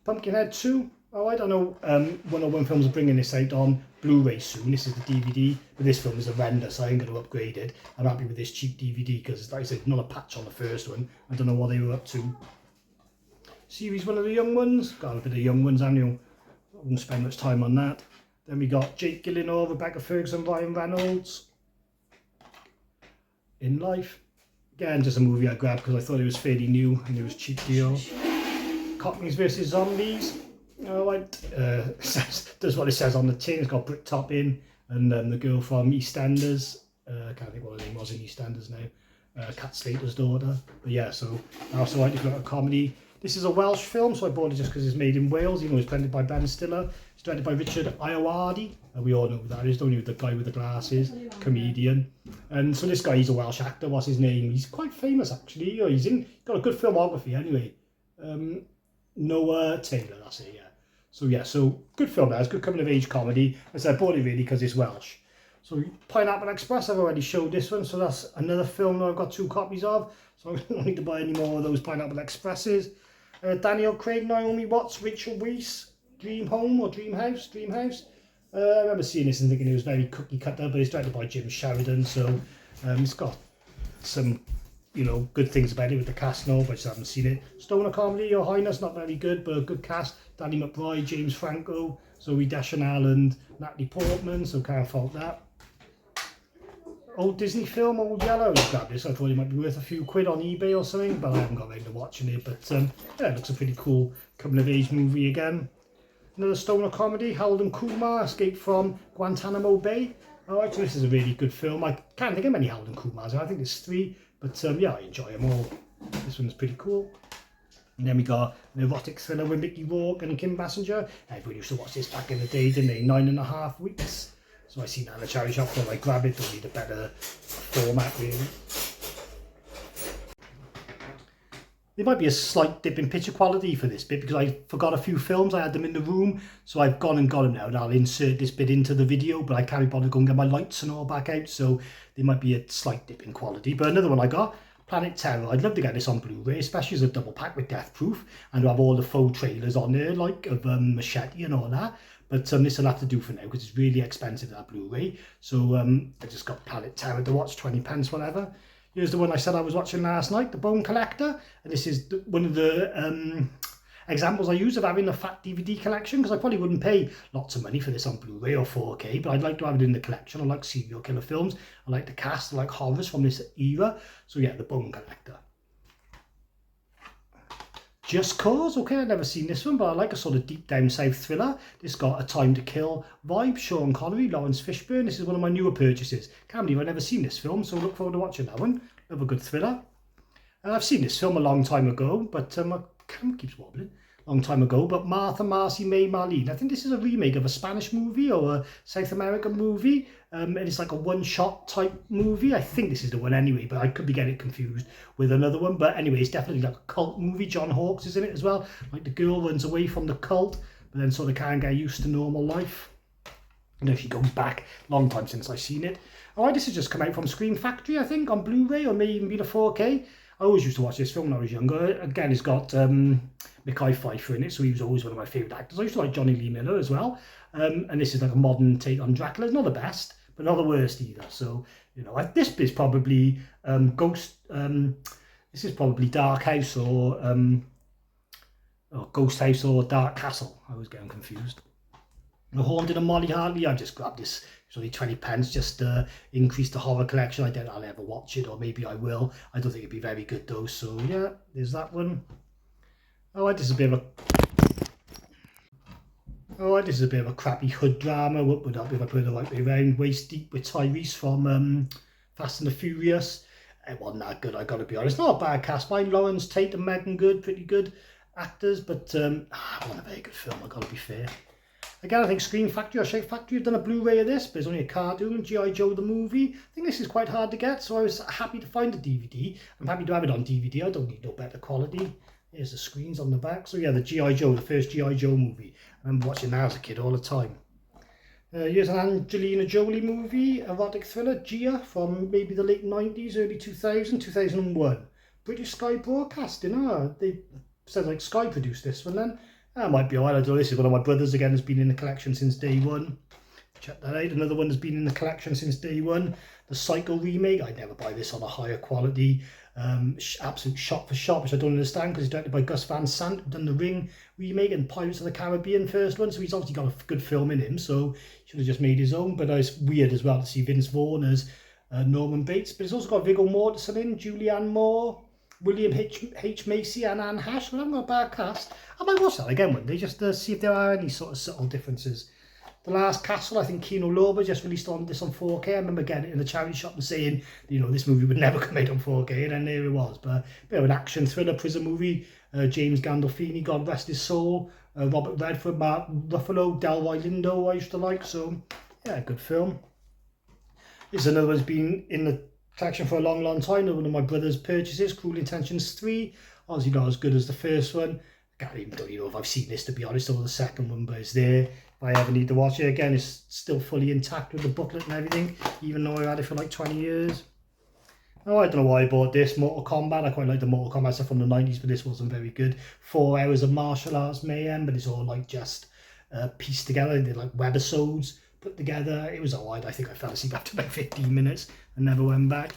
Pumpkinhead 2. Oh, I don't know. 101 Films are bringing this out on Blu-ray soon. This is the DVD, but this film is a render, so I ain't going to upgrade it. I'm happy with this cheap DVD because, like I said, not a patch on the first one. I don't know what they were up to. Series One of the Young Ones. Got a bit of Young Ones, haven't you? I won't spend much time on that. Then we got Jake Gyllenhaal, Rebecca Ferguson, Ryan Reynolds. In Life. Again, just a movie I grabbed because I thought it was fairly new and it was a cheap deal. Cockneys vs Zombies. Alright, does what it says on the tin. It's got Britt Top in and the girl from EastEnders. I can't think what her name was in EastEnders now. Cat Slater's daughter. But yeah, so also I got a comedy. This is a Welsh film, so I bought it just because it's made in Wales. You know, it's directed by Ben Stiller. It's directed by Richard Ayoade. We all know who that is, don't you? The guy with the glasses, comedian. And so this guy, he's a Welsh actor. What's his name? He's quite famous, actually. He's got a good filmography, anyway. Noah Taylor, that's it, yeah. So yeah, so good film there. It's good coming of age comedy. As I bought it really because it's Welsh. So Pineapple Express, I've already showed this one, so that's another film that I've got 2 copies of. So I don't need to buy any more of those Pineapple Expresses. Daniel Craig, Naomi Watts, Rachel Weisz, Dream Home or Dream House. I remember seeing this and thinking it was very cookie cutter, but it's directed by Jim Sheridan, so it's got some, you know, good things about it with the cast and all, but I just haven't seen it. Stoner Comedy, Your Highness, not very good, but a good cast. Danny McBride, James Franco, Zooey Deschanel and Natalie Portman, so can't fault that. Old Disney film, Old Yellow. I grabbed this. I thought it might be worth a few quid on eBay or something, but I haven't got around to watching it. But yeah, it looks a pretty cool coming of age movie again. Another stoner comedy, Harold and Kumar, Escape from Guantanamo Bay. Alright, so this is a really good film. I can't think of many Harold and Kumars. I think there's 3, but yeah, I enjoy them all. This one's pretty cool. And then we got an erotic thriller with Mickey Rourke and Kim Basinger. Everyone used to watch this back in the day, didn't they? 9.5 weeks. So I seen that in the charity shop, so I grab it. Don't need a better format, really. There might be a slight dip in picture quality for this bit because I forgot a few films. I had them in the room, so I've gone and got them now, and I'll insert this bit into the video, but I can't bother going and get my lights and all back out, so there might be a slight dip in quality. But another one I got, Planet Terror. I'd love to get this on Blu-ray, especially as a double pack with Death Proof, and to have all the faux trailers on there, like of Machete and all that. But this will have to do for now because it's really expensive, that Blu-ray. So I just got Planet Terror to watch, 20 pence, whatever. Here's the one I said I was watching last night, The Bone Collector. And this is one of the examples I use of having a fat DVD collection, because I probably wouldn't pay lots of money for this on Blu-ray or 4K, but I'd like to have it in the collection. I like serial killer films, I like the cast, I like horrors from this era. So yeah, The Bone Collector. Just Cause, okay, I've never seen this one, but I like a sort of deep down south thriller. This got a Time to Kill vibe. Sean Connery, Lawrence Fishburne. This is one of my newer purchases. Can't believe I've never seen this film, so look forward to watching that one. Love a good thriller. I've seen this film a long time ago, but my camera keeps wobbling. Long time ago, but Martha, Marcy, May, Marlene. I think this is a remake of a Spanish movie or a South American movie, and it's like a one-shot type movie. I think this is the one anyway, but I could be getting confused with another one. But anyway, it's definitely like a cult movie. John Hawkes is in it as well. Like the girl runs away from the cult, but then sort of can't get used to normal life. You know, she goes back, long time since I've seen it. Alright, this has just come out from Scream Factory, I think, on Blu-ray, or may even be the 4K. I always used to watch this film when I was younger. Again, it's got Mekhi Phifer in it, so he was always one of my favourite actors. I used to like Johnny Lee Miller as well. And this is like a modern take on Dracula. It's not the best, but not the worst either. So, you know, this is probably this is probably Dark House or Ghost House or Dark Castle. I was getting confused. The Haunted and Molly Hartley, I just grabbed this. It's only 20 pence, just increase the horror collection. I doubt I'll ever watch it, or maybe I will. I don't think it'd be very good though. So yeah, there's that one. Oh, this is a bit of a crappy hood drama. What would help if I put it the right way around? Waist Deep with Tyrese from Fast and the Furious. It wasn't that good, I gotta be honest. Not a bad cast. By Lawrence Tate and Megan Good, pretty good actors, but it wasn't a very good film, I gotta be fair. Again, I think Scream Factory or Shake Factory have done a Blu-ray of this, but it's only a cartoon, G.I. Joe the movie. I think this is quite hard to get, so I was happy to find a DVD. I'm happy to have it on DVD, I don't need no better quality. Here's the screens on the back. So yeah, the G.I. Joe, the first G.I. Joe movie. I remember watching that as a kid all the time. Here's an Angelina Jolie movie, erotic thriller, Gia, from maybe the late 90s, early 2000, 2001. British Sky Broadcasting, they said like Sky produced this one then. That might be alright. I don't know. This is one of my brothers again, has been in the collection since day one. Check that out. Another one has been in the collection since day one. The Psycho remake. I'd never buy this on a higher quality. Absolute shot for shot, which I don't understand because it's directed by Gus Van Sant, who done the Ring remake and Pirates of the Caribbean first one. So he's obviously got a good film in him. So he should have just made his own. But it's weird as well to see Vince Vaughn as Norman Bates. But it's also got Viggo Mortensen in, Julianne Moore, William H. Macy and Anne Hash. Well, I haven't got a bad cast. I might watch that again one day just to see if there are any sort of subtle differences. The Last Castle, I think Kino Lorber just released this on 4K. I remember getting it in the charity shop and saying, you know, this movie would never come out on 4K, and then there it was. But a bit of an action thriller prison movie. James Gandolfini, God rest his soul. Robert Redford, Mark Ruffalo, Delroy Lindo I used to like. So, yeah, good film. This is another one's been in the collection for a long, long time. One of my brother's purchases, Cruel Intentions 3. Obviously not as good as the first one. I don't even know if I've seen this, to be honest, or the second one, but it's there. If I ever need to watch it again, it's still fully intact with the booklet and everything, even though I had it for like 20 years. Oh, I don't know why I bought this. Mortal Kombat. I quite like the Mortal Kombat stuff from the 90s, but this wasn't very good. 4 hours of martial arts mayhem, but it's all like just pieced together. They're like webisodes put together. It was alright. I think I fell asleep after about 15 minutes and never went back.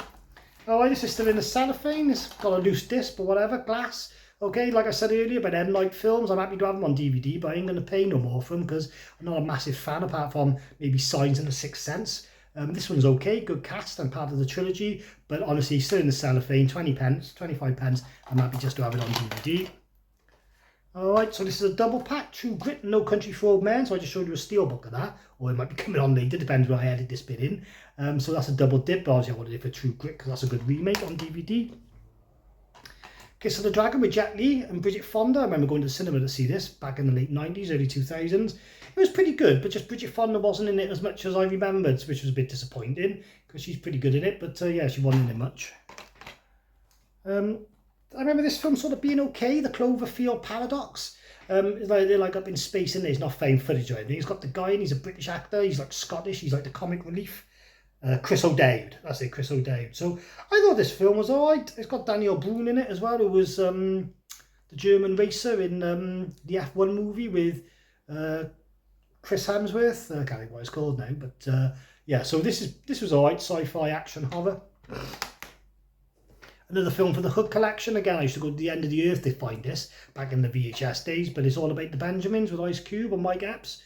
Oh, this is still in the cellophane. It's got a loose disc, but whatever. Glass. Okay, like I said earlier about M. Night films, I'm happy to have them on DVD, but I ain't going to pay no more for them because I'm not a massive fan, apart from maybe Signs and The Sixth Sense. This one's okay, good cast and part of the trilogy, but honestly, still in the cellophane, 20 pence, 25 pence. I'm happy just to have it on DVD. Alright, so this is a double pack, True Grit, No Country for Old Men. So I just showed you a steelbook of that, or it might be coming on later, depends where I edit this bit in. So that's a double dip, but obviously I wanted it for True Grit because that's a good remake on DVD. Kiss of the Dragon with Jet Li and Bridget Fonda. I remember going to the cinema to see this back in the late 90s, early 2000s. It was pretty good, but just Bridget Fonda wasn't in it as much as I remembered, which was a bit disappointing because she's pretty good in it, but yeah, she wasn't in it much. I remember this film sort of being okay, The Cloverfield Paradox. It's like they're like up in space and there's not found footage or anything. He's got the guy and he's a British actor, he's like Scottish, he's like the comic relief. Chris O'Dowd, that's it, Chris O'Dowd. So I thought this film was alright. It's got Daniel Brühl in it as well, who was the German racer in the F1 movie with Chris Hemsworth. I can't think what it's called now, but yeah. So this was alright, sci-fi action horror. Another film for the Hood collection. Again, I used to go to the end of the earth to find this back in the VHS days, but it's all about the Benjamins with Ice Cube and Mike Epps.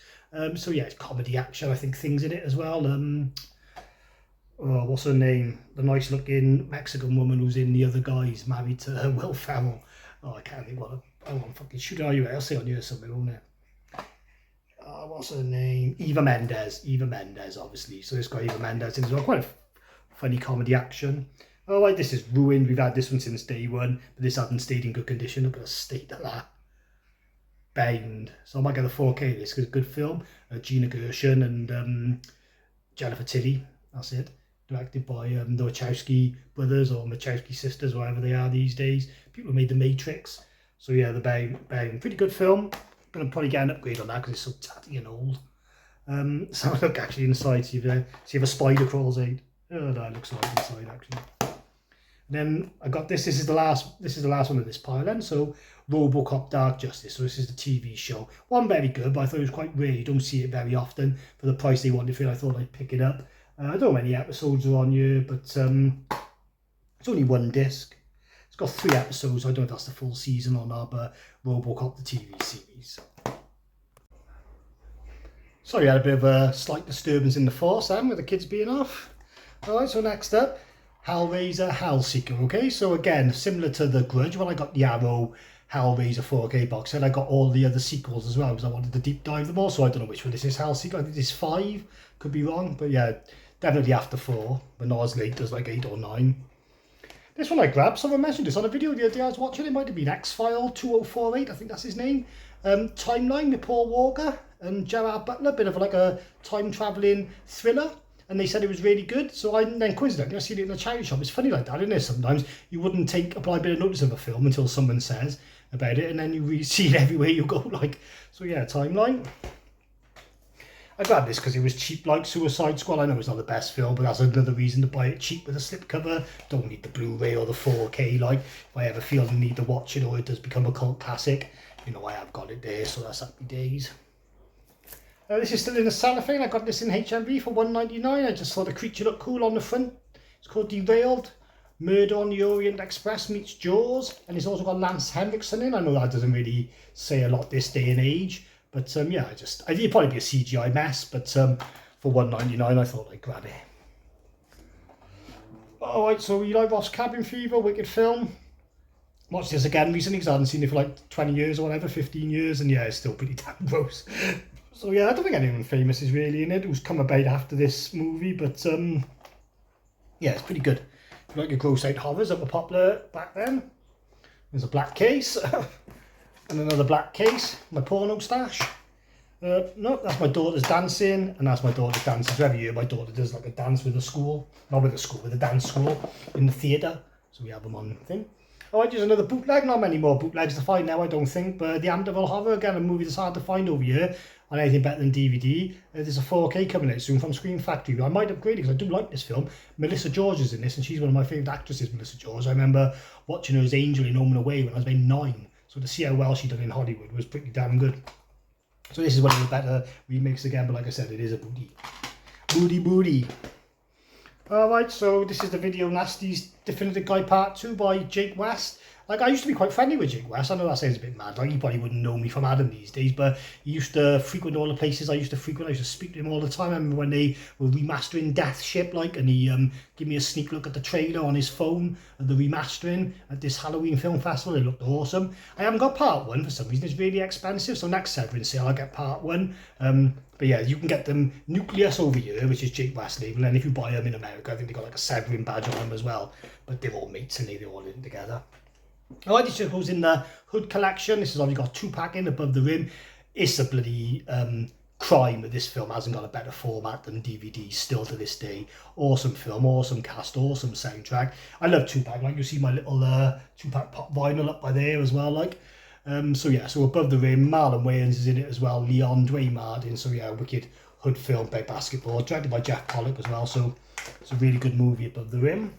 So yeah, it's comedy, action, I think, things in it as well. Oh, what's her name? The nice looking Mexican woman who's in The Other Guys, married to Will Ferrell. Oh, I can't think what I'm fucking shooting. Are you? I'll say on here somewhere, won't it? What's her name? Eva Mendes. Eva Mendes, obviously. So it's got Eva Mendes in as well. Quite a funny comedy action. Oh, right, this is ruined. We've had this one since day one, but this hasn't stayed in good condition. Look at the state of that. Bound. So I might get the 4K of this because it's a good film. Gina Gershon and Jennifer Tilly. That's it. Directed by the Wachowski brothers or Wachowski sisters, whatever they are these days. People who made The Matrix. So yeah, the Bound. Pretty good film. Gonna probably get an upgrade on that because it's so tatty and old. So look actually inside, see if a spider crawls out. Oh no, it looks alright inside actually. And then I got this. This is the last one of this pile then. So RoboCop Dark Justice. So this is the TV show. One very good, but I thought it was quite rare. You don't see it very often. For the price they wanted for it, I thought I'd pick it up. I don't know how many episodes are on here, but it's only one disc. It's got 3 episodes. I don't know if that's the full season or not, but RoboCop the TV series. Sorry, I had a bit of a slight disturbance in the force then with the kids being off. Alright, so next up, Hellraiser Hellseeker. Okay, so again, similar to The Grudge, when I got the Arrow Hellraiser 4K box set, I got all the other sequels as well because I wanted to deep dive them all. So I don't know which one this is. Hellseeker, I think this is 5, could be wrong, but yeah, definitely after 4, but not as late as like 8 or 9. This one I grabbed, someone mentioned this on a video the other day I was watching. It might have been X-File 2048, I think that's his name. Timeline with Paul Walker and Gerard Butler, bit of like a time travelling thriller. And they said it was really good. So then coincidentally I seen it in a charity shop. It's funny like that, isn't it? Sometimes you wouldn't apply a bit of notice of a film until someone says about it, and then you see it everywhere you go. Like, so yeah, Timeline. I grabbed this because it was cheap, like Suicide Squad. I know it's not the best film, but that's another reason to buy it cheap with a slipcover. Don't need the Blu-ray or the 4K. Like, if I ever feel the need to watch it or it does become a cult classic, you know, I have got it there, so that's happy days. This is still in the cellophane. I got this in HMV for $1.99. I just thought the creature looked cool on the front. It's called Derailed. Murder on the Orient Express meets Jaws. And it's also got Lance Henriksen in. I know that doesn't really say a lot this day and age. But yeah, it'd probably be a CGI mess. But for $1.99 I thought I'd grab it. Alright, so Eli Roth's Cabin Fever, wicked film. Watched this again recently because I hadn't seen it for like 20 years or whatever, 15 years. And yeah, it's still pretty damn gross. So yeah, I don't think anyone famous is really in it who's come about after this movie, but yeah, it's pretty good. If you like your gross out horrors that were popular back then. There's a black case, and another black case, my porno stash. No, that's my daughter's dancing, and that's my daughter's dancing. So every year my daughter does like a dance with a school, not with a school, with a dance school in the theatre. So we have them on thing. Alright, there's another bootleg, not many more bootlegs to find now I don't think, but the Amityville Horror, again a movie that's hard to find over here on anything better than DVD. There's a 4K coming out soon from Screen Factory. I might upgrade it because I do like this film. Melissa George is in this and she's one of my favourite actresses, Melissa George. I remember watching her as Angel in Home and Away when I was about 9, so to see how well she done in Hollywood was pretty damn good. So this is one of the better remakes again, but like I said, it is a booty. Booty. Alright, so this is the Video Nasties Definitive Guide Part 2 by Jake West. Like, I used to be quite friendly with Jake West. I know that sounds a bit mad. Like, he probably wouldn't know me from Adam these days, but he used to frequent all the places I used to frequent. I used to speak to him all the time. I remember when they were remastering Death Ship, like, and he gave me a sneak look at the trailer on his phone of the remastering at this Halloween film festival. It looked awesome. I haven't got part 1 for some reason. It's really expensive, so next Severance sale I'll get part 1. But yeah, you can get them Nucleus over here, which is Jake West label, and if you buy them in America, I think they got like a Severin badge on them as well. But they're all mates and they're all in together. Alright, this just goes in the Hood collection. This has obviously got 2-pack in above the rim. It's a bloody crime that this film hasn't got a better format than DVD still to this day. Awesome film, awesome cast, awesome soundtrack. I love 2-pack. Like, you see my little 2-pack pop vinyl up by there as well. Like, so yeah, so above the rim, Marlon Wayans is in it as well. Leon, Dwayne Martin. So yeah, wicked Hood film about basketball, directed by Jeff Pollock as well. So it's a really good movie above the rim.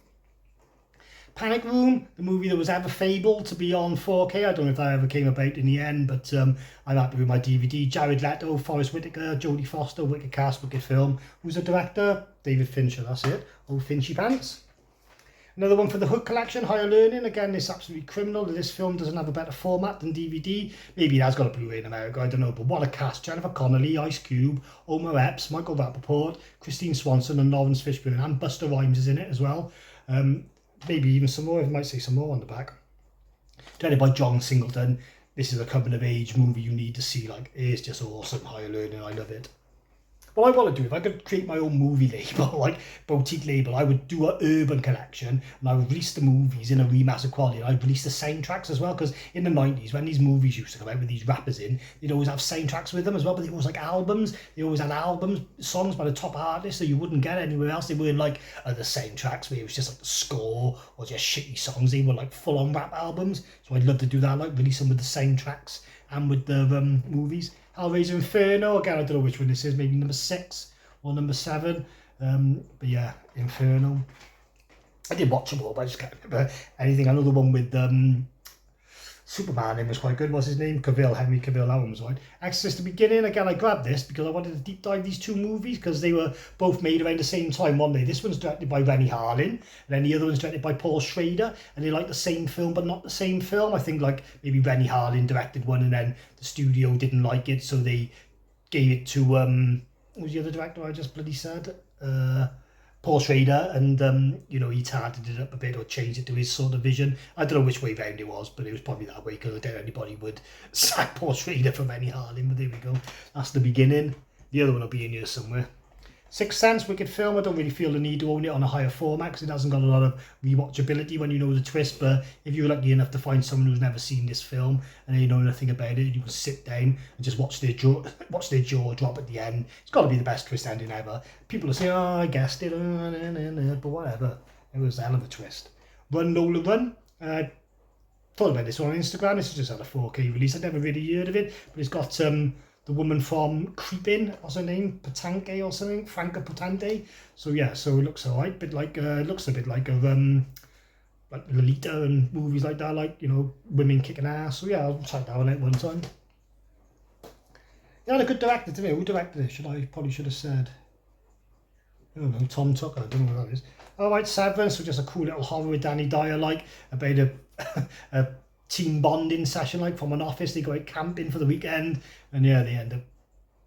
Panic Room, the movie that was ever fabled to be on 4K. I don't know if that ever came about in the end, but I'm happy with my DVD. Jared Leto, Forrest Whitaker, Jodie Foster, wicked cast, wicked film. Who's the director? David Fincher, that's it. Old Finchy Pants. Another one for the Hook collection, Higher Learning. Again, it's absolutely criminal that this film doesn't have a better format than DVD. Maybe it has got a Blu-ray in America, I don't know. But what a cast. Jennifer Connelly, Ice Cube, Omar Epps, Michael Rappaport, Christine Swanson and Lawrence Fishburne. And Busta Rhymes is in it as well. Maybe even some more. I might say some more on the back. Directed by John Singleton. This is a coming-of-age movie you need to see. Like, it's just awesome. Higher Learning, I love it. What I want to do, if I could create my own movie label, like boutique label, I would do an urban collection and I would release the movies in a remastered quality. And I'd release the soundtracks as well, because in the 90s, when these movies used to come out with these rappers in, they'd always have soundtracks with them as well, but they always like albums. They always had albums, songs by the top artists that you wouldn't get anywhere else. They weren't like other soundtracks where it was just like the score or just shitty songs. They were like full-on rap albums. So I'd love to do that, like release them with the soundtracks and with the movies. Hellraiser Inferno, again, I don't know which one this is, maybe number 6 or number 7. But yeah, Inferno. I did watch them all, but I just can't remember anything. Another one with Superman, name was quite good. What's his name? Henry Cavill, that one was right. Exorcist: The Beginning, again, I grabbed this because I wanted to deep dive these two movies because they were both made around the same time, weren't they? This one's directed by Renny Harlin, and then the other one's directed by Paul Schrader, and they like the same film but not the same film. I think like maybe Renny Harlin directed one and then the studio didn't like it, so they gave it to what was the other director I just bloody said? Paul Schrader, and you know, he tarted it up a bit or changed it to his sort of vision. I don't know which way round it was, but it was probably that way because I doubt anybody would sack Paul Schrader from Renny Harlin. But there we go. That's The Beginning. The other one will be in here somewhere. Sixth Sense, wicked film. I don't really feel the need to own it on a higher format because it hasn't got a lot of rewatchability when you know the twist. But if you're lucky enough to find someone who's never seen this film and they know nothing about it, you can sit down and just watch their jaw drop at the end. It's got to be the best twist ending ever. People will say, "Oh, I guessed it," but whatever. It was a hell of a twist. Run Lola Run. Thought about this one on Instagram. This is just had a 4K release. I'd never really heard of it, but it's got the woman from Creeping, what's her name? Patanke or something? Franca Potente. So yeah, so it looks alright. Bit like looks a bit like of like Lolita and movies like that, like, you know, women kicking ass. So yeah, I'll check that one out one time. They had a good director today. Who directed it? Probably should have said. I don't know, Tom Tucker. I don't know what that is. Alright, Severance, so just a cool little horror with Danny Dyer, like about a team bonding session, like from an office. They go out camping for the weekend, and yeah, they end up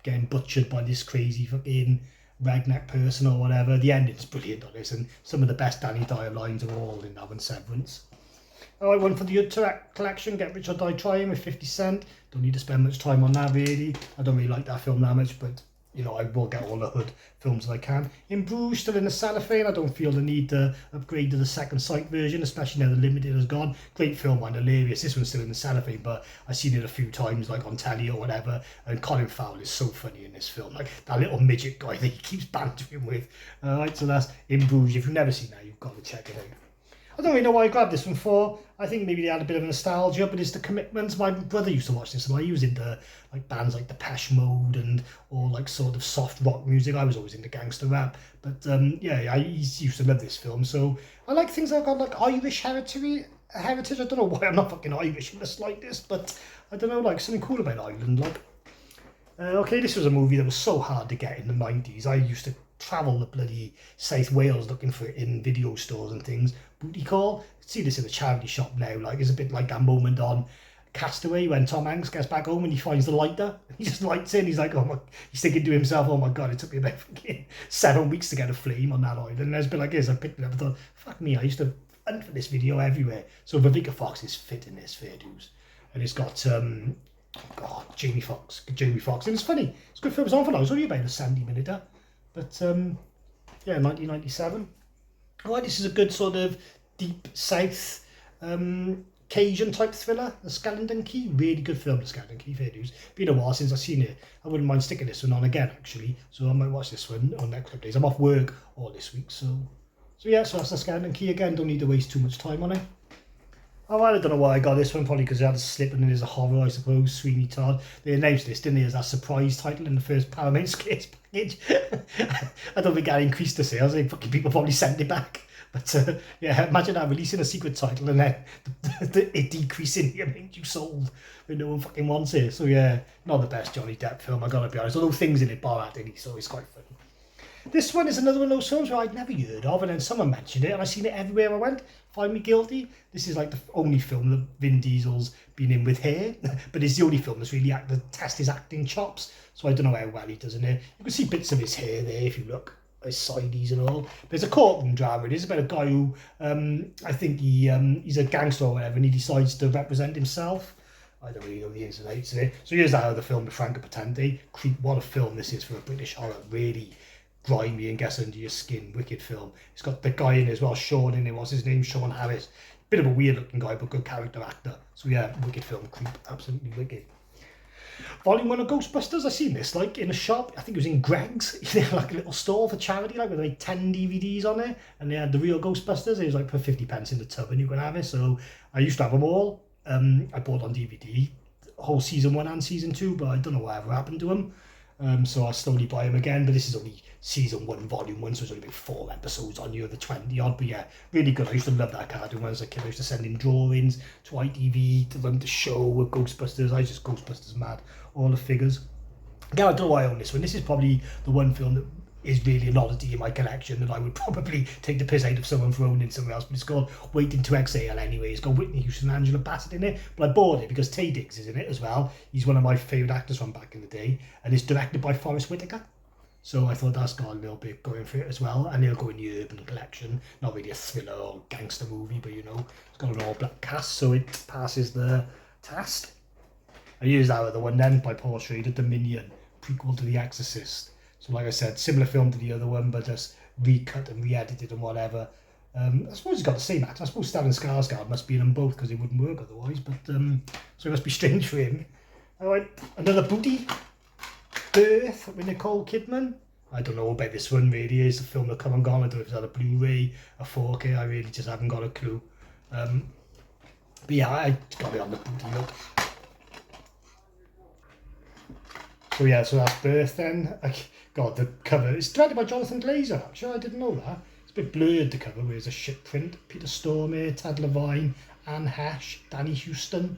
getting butchered by this crazy fucking redneck person or whatever. The ending's brilliant on this, and some of the best Danny Dyer lines are all in that one, Severance. Alright, one for the Utrecht collection, Get Rich or Die Trying with 50 Cent. Don't need to spend much time on that really. I don't really like that film that much, but you know, I will get all the Hood films that I can. In Bruges, still in the cellophane. I don't feel the need to upgrade to the second sight version, especially now the limited has gone. Great film and hilarious. This one's still in the cellophane, but I've seen it a few times, like on telly or whatever. And Colin Farrell is so funny in this film. Like that little midget guy that he keeps bantering with. Alright, so that's In Bruges. If you've never seen that, you've got to check it out. I don't really know why I grabbed this one for. I think maybe they had a bit of nostalgia, but it's the Commitments. My brother used to watch this, and he was into like bands like Depeche Mode and all like sort of soft rock music. I was always into gangster rap, but yeah, I used to love this film. So I like things that have got like Irish heritage. I don't know why I'm not fucking Irish in the slightest, but I don't know, like something cool about Ireland. Like, okay, this was a movie that was so hard to get in the 90s. I used to travel the bloody South Wales looking for it in video stores and things. Booty Call. See this in a charity shop now. Like, it's a bit like that moment on Castaway when Tom Hanks gets back home and he finds the lighter. He just lights it and he's like, oh my, he's thinking to himself, oh my god, it took me about fucking 7 weeks to get a flame on that island. And there's been like this, I picked it up and thought, fuck me, I used to hunt for this video everywhere. So Vivica Fox is fit in this, fair dues. And it's got Jamie Foxx. And it's funny. It's a good film. It's on for now. It's only about a 70-minute. But yeah, 1997. Alright, this is a good sort of deep south Cajun type thriller, The Skeleton Key. Really good film, The Skeleton Key, fair dues. Been a while since I've seen it. I wouldn't mind sticking this one on again, actually. So I might watch this one on next couple of days. I'm off work all this week, so yeah, so that's The Skeleton Key again. Don't need to waste too much time on it. Alright, I don't know why I got this one, probably because it had a slip and it is a horror, I suppose. Sweeney Todd. They announced this, didn't they, as that surprise title in the first Paramount Scares package. I don't think that increased the sales. I think fucking people probably sent it back. But yeah, imagine that, releasing a secret title and then it decreasing the amount you sold when no one fucking wants it. So yeah, not the best Johnny Depp film, I gotta be honest. Although things in it bar at it, so it's quite funny. This one is another one of those films where I'd never heard of, and then someone mentioned it, and I seen it everywhere I went. Find me guilty. This is like the only film that Vin Diesel's been in with hair, but it's the only film that's really test his acting chops. So I don't know how well he does in it. You can see bits of his hair there if you look. His sideys and all. There's a courtroom drama. It is about a guy who, I think he's a gangster or whatever, and he decides to represent himself. I don't really know the ins and outs of it. So here's that other film with Franco Potente. Creep, what a film this is for a British horror. Really grimy and gets under your skin. Wicked film. It's got the guy in it as well, Sean in it. What's his name? Sean Harris. Bit of a weird looking guy, but good character actor. So yeah, wicked film. Creep. Absolutely wicked. Volume 1 of Ghostbusters, I seen this like in a shop, I think it was in Greg's, like a little store for charity, like with like 10 DVDs on it, and they had the real Ghostbusters. It was like put 50 pence in the tub and you can have it. So I used to have them all. I bought on DVD whole season 1 and season 2, but I don't know whatever happened to them. So I'll slowly buy them again, but this is only season 1, volume 1, so it's only about 4 episodes on you, the 20 odd, but yeah, really good. I used to love that cartoon when I was a kid. I used to send in drawings to ITV to them to show with Ghostbusters. I was just Ghostbusters mad, all the figures. Again, I don't know why I own this one. This is probably the one film that is really an oddity in my collection that I would probably take the piss out of someone for owning somewhere else, but it's called Waiting to Exhale anyway. It's got Whitney Houston and Angela Bassett in it, but I bought it because Taye Diggs is in it as well. He's one of my favourite actors from back in the day, and it's directed by Forest Whitaker. So I thought that's got a little bit going for it as well, and it'll go in the urban collection. Not really a thriller or gangster movie, but you know, it's got an all-black cast, so it passes the test. I used that other one then by Paul Schrader, Dominion, prequel to The Exorcist. So like I said, similar film to the other one, but just recut and re-edited and whatever. I suppose he's got the same actor. I suppose Stellan Skarsgård must be in them both because it wouldn't work otherwise, but so it must be strange for him. Alright, another booty. Birth with Nicole Kidman. I don't know about this one really. It's a film that come and gone. I don't know if it's had a Blu-ray, a 4K. I really just haven't got a clue. But yeah, I got it on the booty look. So yeah, so that's Birth then. God, the cover. It's directed by Jonathan Glazer, actually. I didn't know that. It's a bit blurred, the cover, where there's a shit print. Peter Stormare, Tad Levine, Anne Hesh, Danny Houston,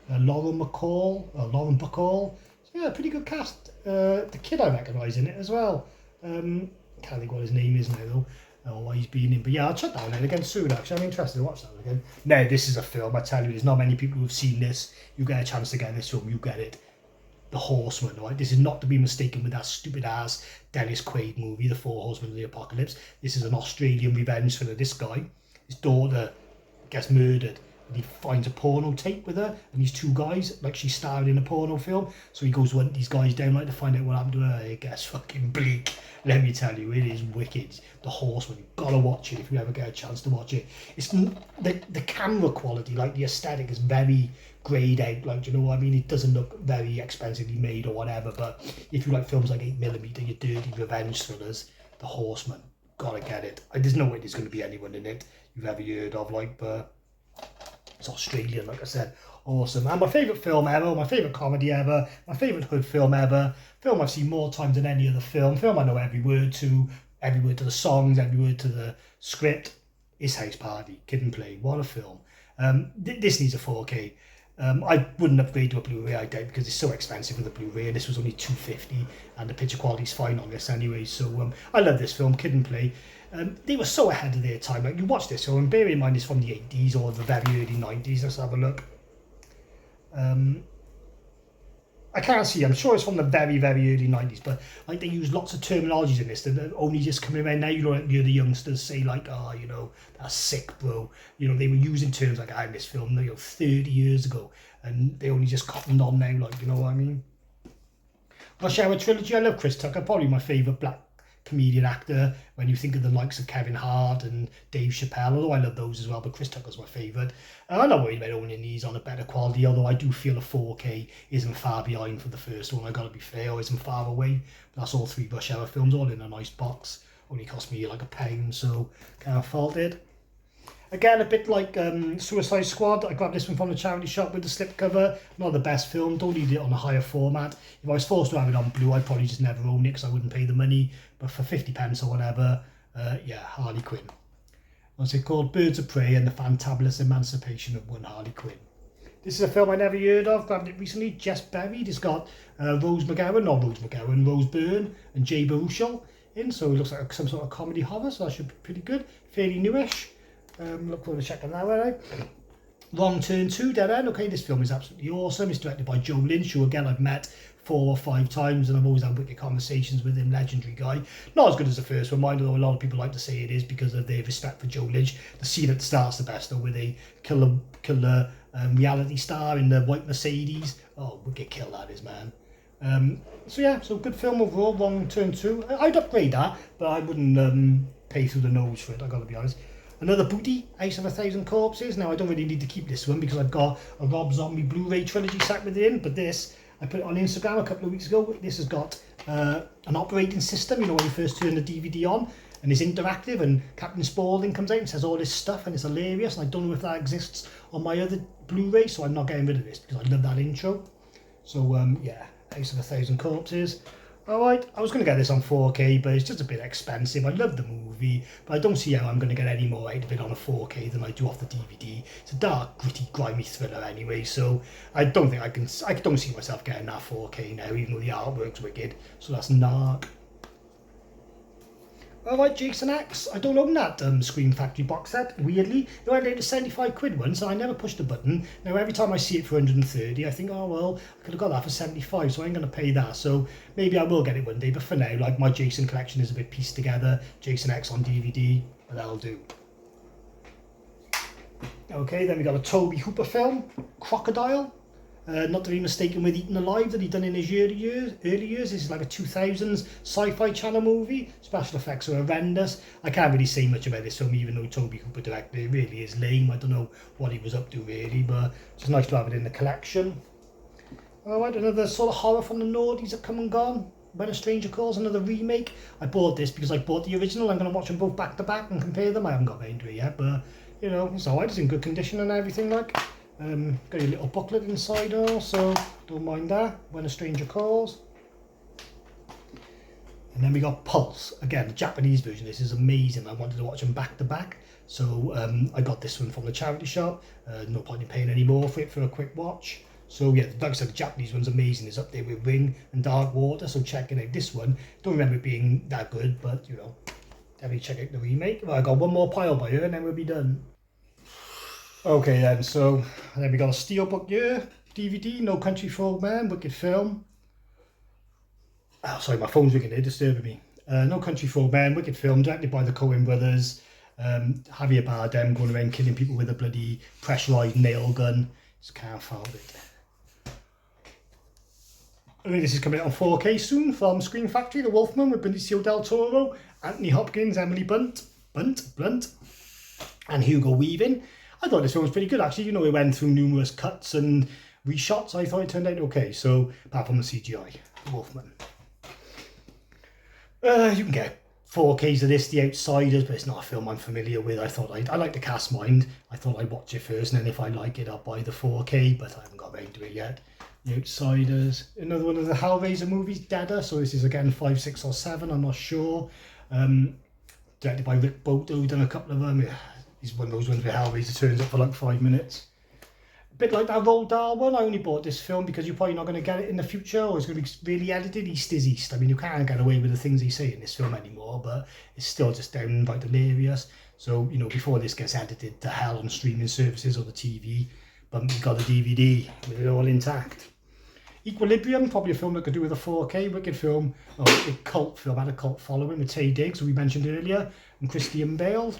Lauren Bacall. So yeah, pretty good cast. The kid I recognise in it as well. Can't think what his name is now though, or what he's been in. But yeah, I'll check that one out again soon actually. I'm interested to watch that one again. No, this is a film, I tell you, there's not many people who've seen this. You get a chance to get this film, you get it. The Horseman, right? This is not to be mistaken with that stupid ass Dennis Quaid movie, The Four Horsemen of the Apocalypse. This is an Australian revenge thriller. This guy, his daughter gets murdered, and he finds a porno tape with her, and these two guys, like she's starred in a porno film, so he goes to hunt these guys down like to find out what happened to her. It gets fucking bleak, let me tell you. It is wicked. The Horseman, you've got to watch it if you ever get a chance to watch it. It's the camera quality, like the aesthetic is very greyed out, like, you know what I mean? It doesn't look very expensively made or whatever, but if you like films like 8mm, your dirty revenge thrillers, The Horseman, gotta get it. There's no way there's going to be anyone in it you've ever heard of, like, but it's Australian, like I said. Awesome. And my favourite film ever, my favourite comedy ever, my favourite hood film ever, film I've seen more times than any other film I know every word to the songs, every word to the script, is House Party, Kid and Play. What a film. This needs a 4K. I wouldn't upgrade to a Blu-ray, I doubt, because it's so expensive with a Blu-ray, and this was only $250, and the picture quality's fine on this anyway. So I love this film, Kid and Play. They were so ahead of their time. Like, you watch this film, and bear in mind it's from the 80s or the very early 90s. Let's have a look. I can't see, I'm sure it's from the very, very early 90s, but like they use lots of terminologies in this that are only just coming around now. You know, you're the youngsters say like, oh, you know, that's sick, bro. You know, they were using terms like in this film, you know, 30 years ago, and they only just cottoned on now, like, you know what I mean? Rush Hour Trilogy, I love Chris Tucker, probably my favourite black comedian actor when you think of the likes of Kevin Hart and Dave Chappelle, although I love those as well, but Chris Tucker's my favourite. I'm not worried about owning these on a better quality, although I do feel a 4K isn't far behind for the first one, I gotta be fair, or isn't far away. But that's all 3 Rush Hour films, all in a nice box. Only cost me like £1, so can't fault it. Again, a bit like Suicide Squad. I grabbed this one from the charity shop with the slipcover. Not the best film, don't need it on a higher format. If I was forced to have it on blue, I'd probably just never own it because I wouldn't pay the money. But for 50 pence or whatever, yeah, Harley Quinn. What's it called? Birds of Prey and the Fantabulous Emancipation of One Harley Quinn. This is a film I never heard of, grabbed it recently, Just Buried. It's got Rose Byrne and Jay Baruchel in, so it looks like some sort of comedy horror, so that should be pretty good. Fairly newish. Look forward to checking that one out. Wrong Turn 2, Dead End. Okay, this film is absolutely awesome. It's directed by Joe Lynch, who again I've met 4 or 5 times, and I've always had wicked conversations with him. Legendary guy. Not as good as the first one, mind, although a lot of people like to say it is because of their respect for Joe Lynch. The scene at the start's the best, though, where they kill a reality star in the white Mercedes. Oh, wicked kill that is, man. So yeah, so good film overall. Wrong Turn 2. I'd upgrade that, but I wouldn't pay through the nose for it, I've got to be honest. Another booty, House of a Thousand Corpses. Now, I don't really need to keep this one because I've got a Rob Zombie Blu-ray trilogy sat within, but this, I put it on Instagram a couple of weeks ago. This has got an operating system, you know, when you first turn the DVD on, and it's interactive, and Captain Spaulding comes out and says all this stuff, and it's hilarious, and I don't know if that exists on my other Blu-ray, so I'm not getting rid of this because I love that intro. So, yeah, House of a Thousand Corpses. Alright, I was going to get this on 4K, but it's just a bit expensive. I love the movie, but I don't see how I'm going to get any more out of it on a 4K than I do off the DVD. It's a dark, gritty, grimy thriller anyway, so I don't think I don't see myself getting that 4K now, even though the artwork's wicked. So that's Narc. Alright, Jason X. I don't own that Scream Factory box set, weirdly. It went out to 75 quid once, and I never pushed the button. Now, every time I see it for 130, I think, oh, well, I could have got that for 75, so I ain't going to pay that. So maybe I will get it one day, but for now, like, my Jason collection is a bit pieced together. Jason X on DVD, but that'll do. Okay, then we got a Tobe Hooper film, Crocodile. Not to be mistaken with Eaten Alive that he'd done in his early years. This is like a 2000s sci-fi channel movie. Special effects are horrendous. I can't really say much about this film, even though Tobe Hooper directed it. Really is lame. I don't know what he was up to really, but it's just nice to have it in the collection. Alright, another sort of horror from the noughties that come and gone. When a Stranger Calls, another remake. I bought this because I bought the original. I'm going to watch them both back to back and compare them. I haven't got into it yet, but you know, it's alright. It's in good condition and everything like. Got a little booklet inside also, don't mind that, When a Stranger Calls. And then we got Pulse, again the Japanese version. This is amazing. I wanted to watch them back to back, so I got this one from the charity shop. No point in paying any more for it for a quick watch. So yeah, like I said, the Japanese one's amazing. It's up there with Ring and Dark Water, so checking out this one. Don't remember it being that good, but you know, definitely check out the remake. Well, I got one more pile by here and then we'll be done. Okay then, so then we got a Steelbook here, DVD, No Country for Old Men, wicked film. Oh, sorry, my phone's ringing there, disturbing me. No Country for Old Men, wicked film, directed by the Coen brothers. Javier Bardem going around killing people with a bloody pressurised nail gun. Just can't find it. I think this is coming out on 4K soon from Scream Factory, The Wolfman with Benicio del Toro, Anthony Hopkins, Emily Blunt, and Hugo Weaving. I thought this film was pretty good actually, you know, it went through numerous cuts and reshots. I thought it turned out okay, so apart from the CGI, Wolfman. You can get 4Ks of this, The Outsiders, but it's not a film I'm familiar with. I like the cast mind. I thought I'd watch it first, and then if I like it, I'll buy the 4K, but I haven't got around to it yet. The Outsiders. Another one of the Hellraiser movies, Deader, so this is again 5, 6 or 7, I'm not sure. Directed by Rick Boto, who's done a couple of them. Yeah. He's one of those ones where Hellraiser turns up for like 5 minutes. A bit like that Roald Dahl one. I only bought this film because you're probably not going to get it in the future, or it's going to be really edited. East is East. I mean, you can't get away with the things they say in this film anymore, but it's still just downright hilarious. So, you know, before this gets edited to hell on streaming services or the TV, but we got the DVD with it all intact. Equilibrium, probably a film that could do with a 4K, wicked film, a cult film, had a cult following with Taye Diggs, who we mentioned earlier, and Christian Bale,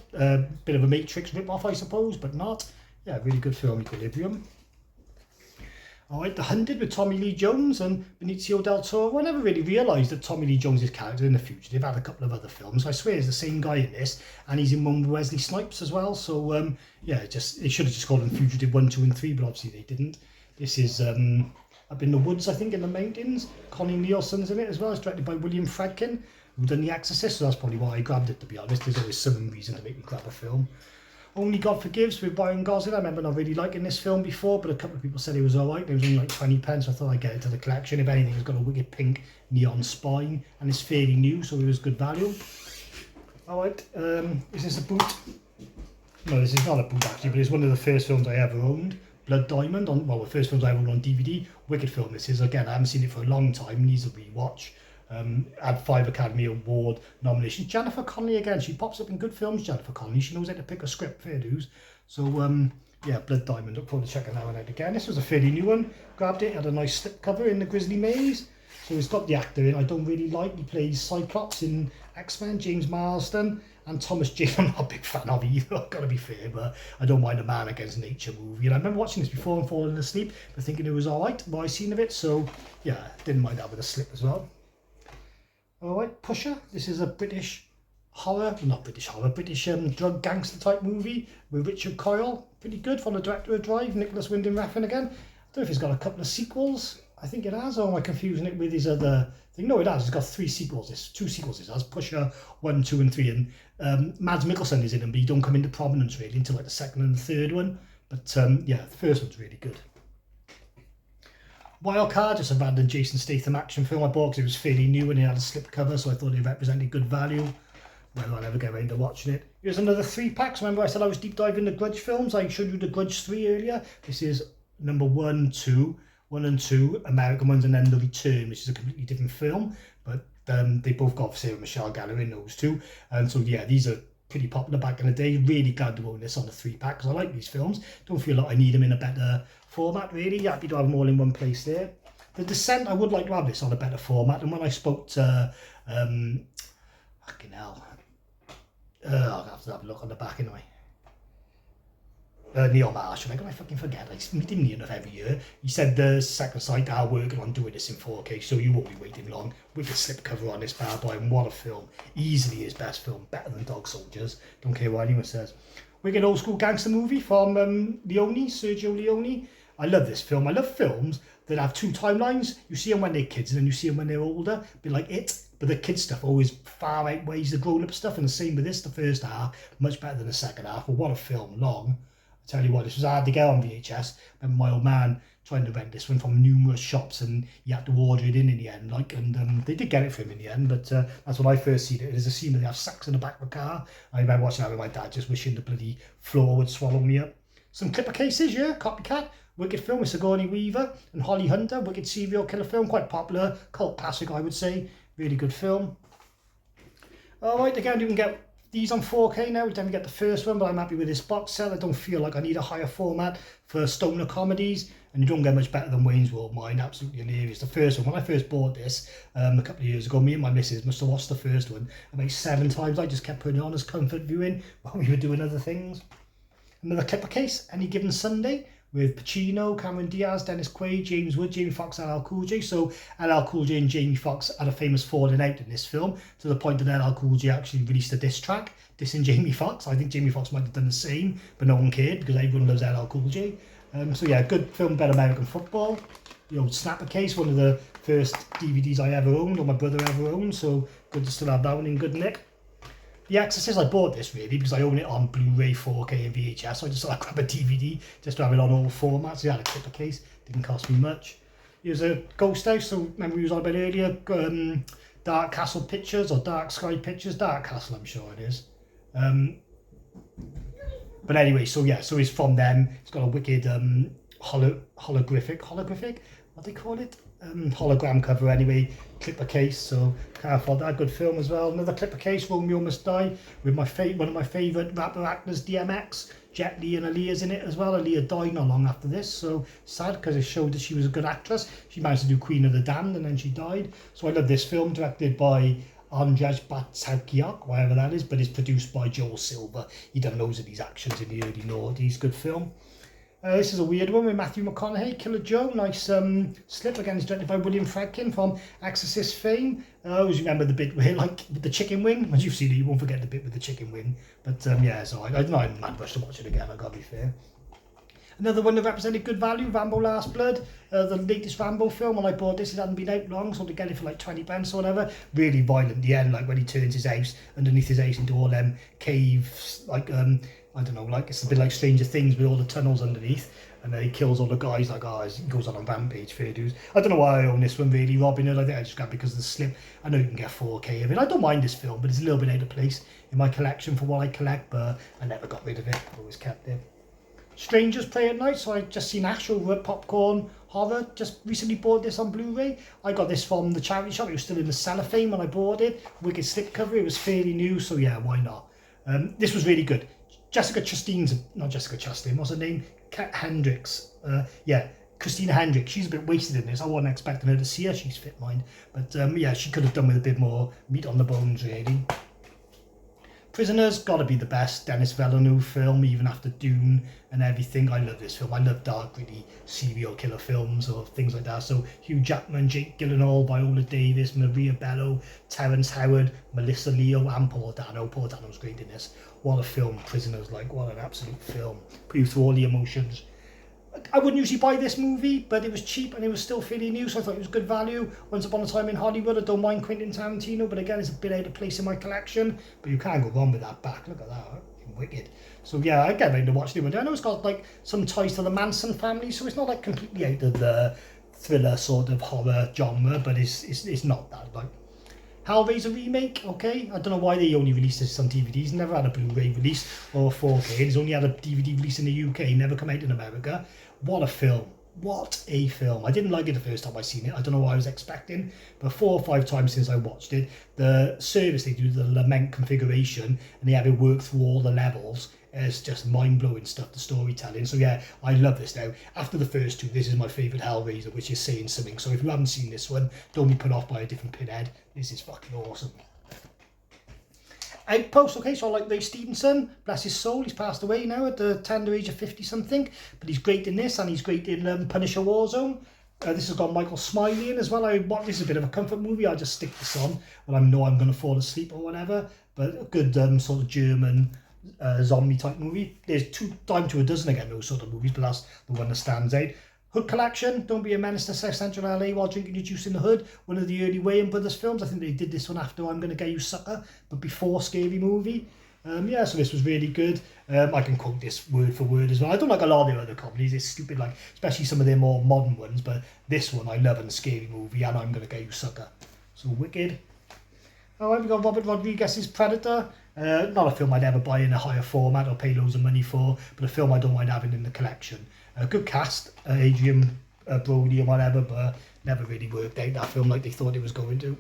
bit of a Matrix rip-off I suppose, but not. Yeah, really good film, Equilibrium. Alright, The Hunted with Tommy Lee Jones and Benicio del Toro. I never really realised that Tommy Lee Jones' character in The Fugitive had a couple of other films. I swear it's the same guy in this, and he's in one with Wesley Snipes as well, so yeah, they should have just called him Fugitive 1, 2 and 3, but obviously they didn't. This is up in the woods, I think, in the mountains. Connie Nielsen's in it as well. It's directed by William Friedkin, who done The Exorcist, so that's probably why I grabbed it, to be honest. There's always some reason to make me grab a film. Only God Forgives with Ryan Gosling. I remember not really liking this film before, but a couple of people said it was alright. It was only like 20 pence, so I thought I'd get it to the collection. If anything, it's got a wicked pink neon spine, and it's fairly new, so it was good value. Alright, is this a boot? No, this is not a boot actually, but it's one of the first films I ever owned. Blood Diamond, the first films I ever owned on DVD. Wicked film this is. Again, I haven't seen it for a long time, needs a rewatch. Had 5 Academy Award nominations. Jennifer Connelly again, she pops up in good films, Jennifer Connelly. She knows how to pick a script, fair dues. So, yeah, Blood Diamond, look forward to checking that one out again. This was a fairly new one. Grabbed it, had a nice slip cover in the Grizzly Maze. So it's got the actor in I don't really like. He plays Cyclops in X-Men, James Marsden. And Thomas Jane, I'm not a big fan of either, I've got to be fair, but I don't mind a Man Against Nature movie. And I remember watching this before and falling asleep, but thinking it was alright, what I seen of it. So, yeah, didn't mind that with a slip as well. Alright, Pusher. This is a British horror, not British horror, British drug gangster type movie with Richard Coyle. Pretty good, from the director of Drive, Nicholas Winding Refn again. I don't know if he's got a couple of sequels. I think it has, or am I confusing it with his other thing? No, it has. It's got 3 sequels. It's 2 sequels. It has Pusher 1, 2, and 3. And Mads Mikkelsen is in them, but he don't come into prominence really until like the second and the third one. But yeah, the first one's really good. Wildcard, just a random Jason Statham action film I bought because it was fairly new and it had a slipcover, so I thought it represented good value. Whether I'll ever get around to watching it. Here's another 3 packs. Remember I said I was deep diving the Grudge films? I showed you the Grudge 3 earlier. This is number 1, 2, 1 and 2, American ones, and then The Return, which is a completely different film. But they both got Sarah Michelle Gellar in those 2. And so yeah, these are pretty popular back in the day. Really glad to own this on a 3 pack because I like these films. Don't feel like I need them in a better format really. Happy to have them all in one place there. The Descent, I would like to have this on a better format. And when I spoke to fucking hell, I'll have to have a look on the back anyway. Neil Marshall, I fucking forget, I meet him near enough every year. He said the second site are working on doing this in 4K, so you won't be waiting long with the slipcover on this bad boy. And what a film. Easily his best film, better than Dog Soldiers. Don't care what anyone says. Wicked old school gangster movie from Leone, Sergio Leone. I love this film. I love films that have 2 timelines. You see them when they're kids and then you see them when they're older. A bit like It. But the kids stuff always far outweighs the grown-up stuff. And the same with this, the first half, much better than the second half. But what a film, long. I tell you what, this was hard to get on VHS. I remember my old man trying to rent this one from numerous shops and he had to order it in the end. And they did get it for him in the end, but that's when I first seen it. There's a scene where they have sex in the back of a car. I remember watching that with my dad, just wishing the bloody floor would swallow me up. Some clipper cases, yeah, Copycat. Wicked film with Sigourney Weaver and Holly Hunter. Wicked serial killer film, quite popular. Cult classic, I would say. Really good film. Alright, again, you can get these on 4K now. We didn't get the first one, but I'm happy with this box set. I don't feel like I need a higher format for stoner comedies, and you don't get much better than Wayne's World. Mine absolutely hilarious. The first one, when I first bought this a couple of years ago, me and my missus must have watched the first one about 7 times. I just kept putting it on as comfort viewing while we were doing other things. Another clipper case, Any Given Sunday, with Pacino, Cameron Diaz, Dennis Quaid, James Wood, Jamie Foxx, and LL Cool J. So LL Cool J and Jamie Foxx had a famous falling out in this film, to the point that LL Cool J actually released a diss track dissing Jamie Foxx. I think Jamie Foxx might have done the same, but no one cared because everyone loves LL Cool J. So yeah, good film about American football. The old Snapper case, one of the first DVDs I ever owned, or my brother ever owned, so good to still have that one in good nick. The Exorcist, I bought this really because I own it on Blu-ray, 4K and VHS, so I just thought I'd grab a DVD just to have it on all formats. It had a clipper case, didn't cost me much. Here's a Ghost House, so remember we was on about earlier, Dark Castle Pictures, or Dark Sky Pictures, Dark Castle I'm sure it is. But anyway, so yeah, so it's from them. It's got a wicked holographic, what do they call it? Hologram cover anyway, clipper case, so can't afford that. Good film as well. Another clipper case, Romeo Must Die, with one of my favourite rapper actors, DMX. Jet Li and Aaliyah's in it as well. Aaliyah died not long after this, so sad because it showed that she was a good actress. She managed to do Queen of the Damned and then she died. So I love this film, directed by Andrzej Bacalkiak, whatever that is, but it's produced by Joel Silver. He done loads of these actions in the early noughties. Good film. This is a weird one with Matthew McConaughey, Killer Joe. Nice slip. Again, it's directed by William Friedkin from Exorcist fame. I always remember the bit where, like, with the chicken wing. Once you've seen it, you won't forget the bit with the chicken wing. But yeah, so I'm not in mad rush to watch it again, I've got to be fair. Another one that represented good value, Rambo Last Blood, the latest Rambo film. When I bought this, it hadn't been out long, so to get it for like 20 pence or whatever. Really violent at the end, like when he turns his house, underneath his house, into all them caves, like, I don't know, like it's a bit like Stranger Things with all the tunnels underneath, and then he kills all the guys, like, he goes on a rampage, fair dues. I don't know why I own this one really, Robin Hood. I think I just got it because of the slip. I know you can get 4K of it. I don't mind this film, but it's a little bit out of place in my collection for what I collect, but I never got rid of it, always kept it. Strangers Play at Night, so I just seen Ash over at Popcorn horror. Just recently bought this on Blu-ray. I got this from the charity shop. It was still in the cellophane when I bought it. Wicked slipcover. It was fairly new, so yeah, why not? This was really good. Jessica Chastain's, not Jessica Chastain, what's her name? Kat Hendricks. Yeah, Christina Hendricks. She's a bit wasted in this. I wasn't expecting her to see her. She's fit, mind. But yeah, she could have done with a bit more meat on the bones, really. Prisoners, gotta be the best Denis Villeneuve film, even after Dune and everything. I love this film. I love dark, really serial killer films or things like that. So Hugh Jackman, Jake Gyllenhaal, Viola Davis, Maria Bello, Terrence Howard, Melissa Leo, and Paul Dano. Paul Dano's great in this. What a film, Prisoners, like, what an absolute film. Put you through all the emotions. I wouldn't usually buy this movie, but it was cheap and it was still fairly new, so I thought it was good value. Once Upon a Time in Hollywood, I don't mind Quentin Tarantino, but again, it's a bit out of place in my collection. But you can't go wrong with that back. Look at that, wicked. So yeah, I get ready to watch the one. I know it's got like some ties to the Manson family, so it's not like completely out of the thriller sort of horror genre, but it's not that. Like Hellraiser remake, okay. I don't know why they only released this on DVDs. Never had a Blu-ray release or 4K. It's only had a DVD release in the UK. Never come out in America. What a film. What a film. I didn't like it the first time I seen it. I don't know what I was expecting. But 4 or 5 times since I watched it, the service they do, the lament configuration, and they have it work through all the levels, is just mind-blowing stuff, the storytelling. So yeah, I love this now. After the first 2, this is my favourite Hellraiser, which is saying something. So if you haven't seen this one, don't be put off by a different pinhead. This is fucking awesome. Outpost, okay, so I like Ray Stevenson, bless his soul, he's passed away now at the tender age of 50-something, but he's great in this, and he's great in Punisher Warzone. This has got Michael Smiley in as well. This is a bit of a comfort movie. I just stick this on when I know I'm going to fall asleep or whatever, but a good sort of German zombie type movie. There's 2 times to a dozen again, those sort of movies, but that's the one that stands out. Hood Collection, Don't Be a Menace to South Central LA While Drinking Your Juice in the Hood, one of the early Wayans Brothers films. I think they did this one after I'm Gonna Get You Sucker, but before Scary Movie. Yeah, so this was really good. I can quote this word for word as well. I don't like a lot of their other comedies. It's stupid, like, especially some of their more modern ones, but this one I love, and Scary Movie, and I'm Gonna Get You Sucker. So wicked. Alright, we've got Robert Rodriguez's Predator. Not a film I'd ever buy in a higher format or pay loads of money for, but a film I don't mind having in the collection. Good cast, Adrian Brody or whatever, but never really worked out that film like they thought it was going to.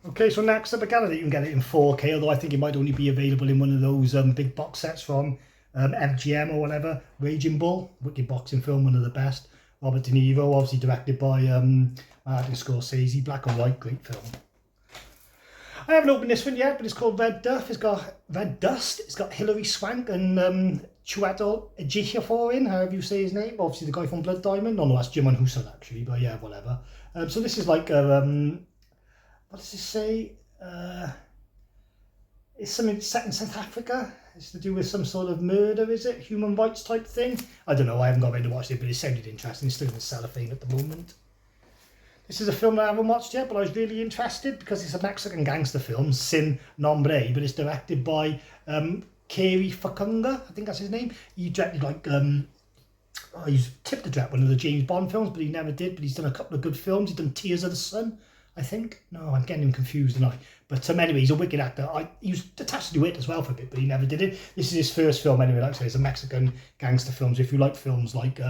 Okay, so next up again, I think you can get it in 4K, although I think it might only be available in one of those big box sets from MGM or whatever. Raging Bull, wicked boxing film, one of the best. Robert De Niro, obviously directed by Martin Scorsese, black and white, great film. I haven't opened this one yet, but it's called Red Dust. It's got Hilary Swank and Chiwetel Ejiofor in, however you say his name. Obviously the guy from Blood Diamond. No, that's Jim Husson actually, but yeah, whatever. So this is like what does it say? It's something set in South Africa. It's to do with some sort of murder, is it? Human rights type thing? I don't know, I haven't got around to watch it, but it sounded interesting. It's still in the cellophane at the moment. This is a film that I haven't watched yet, but I was really interested because it's a Mexican gangster film, Sin Nombre, but it's directed by Cary Fukunaga, I think that's his name. He directed like, he's tipped to direct one of the James Bond films, but he never did, but he's done a couple of good films. He's done Tears of the Sun, I think. No, I'm getting him confused tonight. But anyway, he's a wicked actor. He was attached to it as well for a bit, but he never did it. This is his first film anyway, like I say, it's a Mexican gangster film. So if you like films like,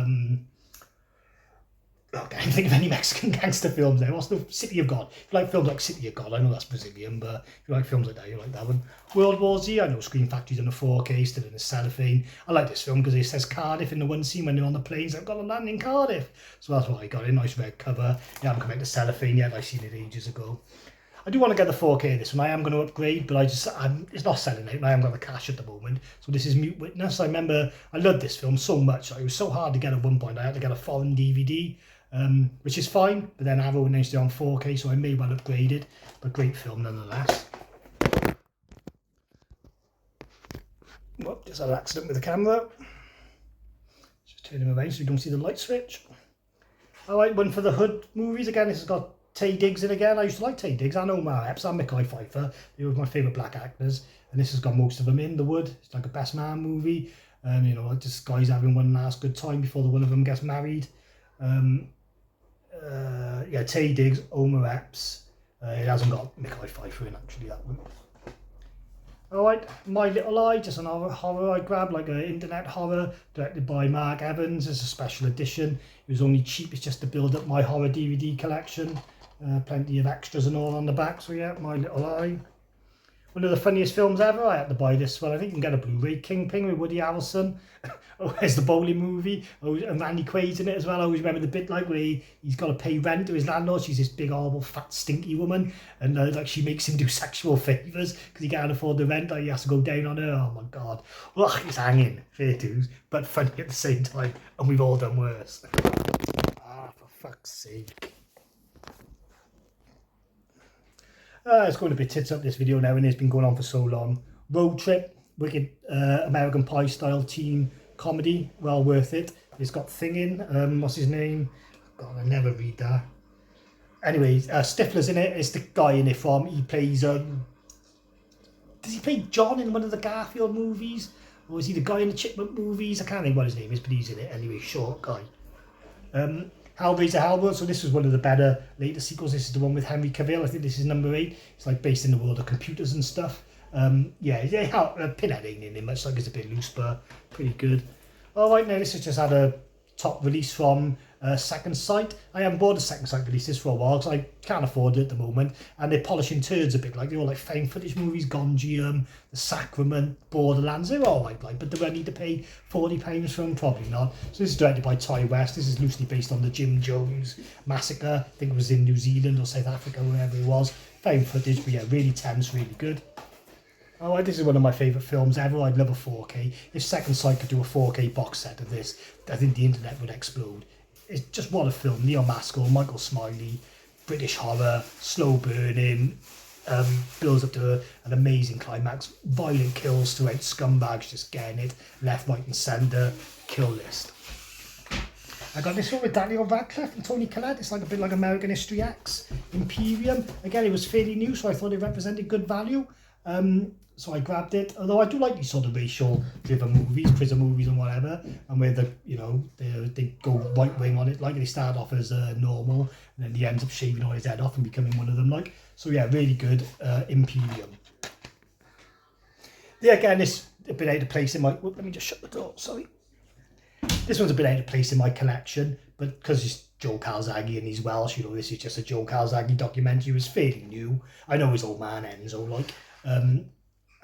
I can't think of any Mexican gangster films there. What's the City of God? If you like films like City of God, I know that's Brazilian, but if you like films like that, you like that one. World War Z, I know Screen Factory's on a 4K, still in the cellophane. I like this film because it says Cardiff in the one scene when they're on the planes. I've got to land in Cardiff. So that's what I got. A nice red cover. Yeah, I haven't come out to cellophane yet. I've seen it ages ago. I do want to get the 4K of this one. I am going to upgrade, but it's not selling out and I haven't got the cash at the moment. So this is Mute Witness. I remember I loved this film so much. It was so hard to get at one point. I had to get a foreign DVD. Which is fine, but then Arrow announced it on 4K, so I may well upgrade it, but great film nonetheless. Whoop, just had an accident with the camera. Just turn him around so you don't see the light switch. Alright, one for the Hood movies. Again, this has got Taye Diggs in again. I used to like Taye Diggs and Omar Epps and Mekhi Phifer. They were my favourite black actors, and this has got most of them in. The Wood, it's like a best man movie. You know, just guys having one last good time before the one of them gets married. Yeah, Taye Diggs, Omar Epps. It hasn't got Mekhi Phifer in actually, that one. Alright, My Little Eye, just another horror I grabbed, like an internet horror, directed by Mark Evans. It's a special edition. It was only cheap, it's just to build up my horror DVD collection. Plenty of extras and all on the back, so yeah, My Little Eye. One of the funniest films ever. I had to buy this one. I think you can get a Blu-ray, Kingpin with Woody Harrelson. Oh, there's the bowling movie. Oh, and Randy Quaid's in it as well. I always remember the bit like where he's got to pay rent to his landlord. She's this big, horrible, fat, stinky woman. And like she makes him do sexual favours because he can't afford the rent. Like he has to go down on her. Oh my God. Ugh, he's hanging. Fair dues. But funny at the same time. And we've all done worse. Ah, for fuck's sake. It's going to be tits up this video now, and it's been going on for so long. Road Trip, wicked American Pie style teen comedy, well worth it. It's got Thing in, what's his name? God, I never read that. Anyway, Stifler's in it. It's the guy in it from, he plays, does he play John in one of the Garfield movies? Or is he the guy in the Chipmunk movies? I can't think what his name is, but he's in it anyway, short guy. Hellraiser Hellworld, so this was one of the better later sequels. This is the one with Henry Cavill. I think this is number 8. It's like based in the world of computers and stuff. Pinhead ain't in it much, like it's a bit loose, but pretty good. Alright, now this has just had a top release from Second Sight. I haven't bought a Second Sight releases for a while because I can't afford it at the moment, and they're polishing turds a bit, like they're all like found footage movies. Gonjiam, The Sacrament, Borderlands, they're all like, but do I need to pay £40 for them? Probably not. So this is directed by Ty West. This is loosely based on the Jim Jones massacre. I think it was in New Zealand or South Africa, wherever it was. Found footage, but yeah, really tense, really good. Oh, this is one of my favourite films ever. I'd love a 4K. If Second Sight could do a 4K box set of this, I think the internet would explode. It's just what a film. Neil Maskell, Michael Smiley, British horror, slow burning, builds up to an amazing climax. Violent kills throughout, scumbags just getting it left, right and centre. Kill list. I got this one with Daniel Radcliffe and Toni Collette. It's like a bit like American History X, Imperium. Again, it was fairly new, so I thought it represented good value. So I grabbed it, although I do like these sort of racial driven movies, prison movies and whatever, and where they go right wing on it, like they start off as normal and then he ends up shaving all his head off and becoming one of them, like. So yeah, really good. Imperium. Yeah, again, this a bit out of place in my, let me just shut the door, sorry. This one's a bit out of place in my collection, but because it's Joe Calzaghe and he's Welsh, this is just a Joe Calzaghe documentary. It was fairly new. I know his old man Enzo, like,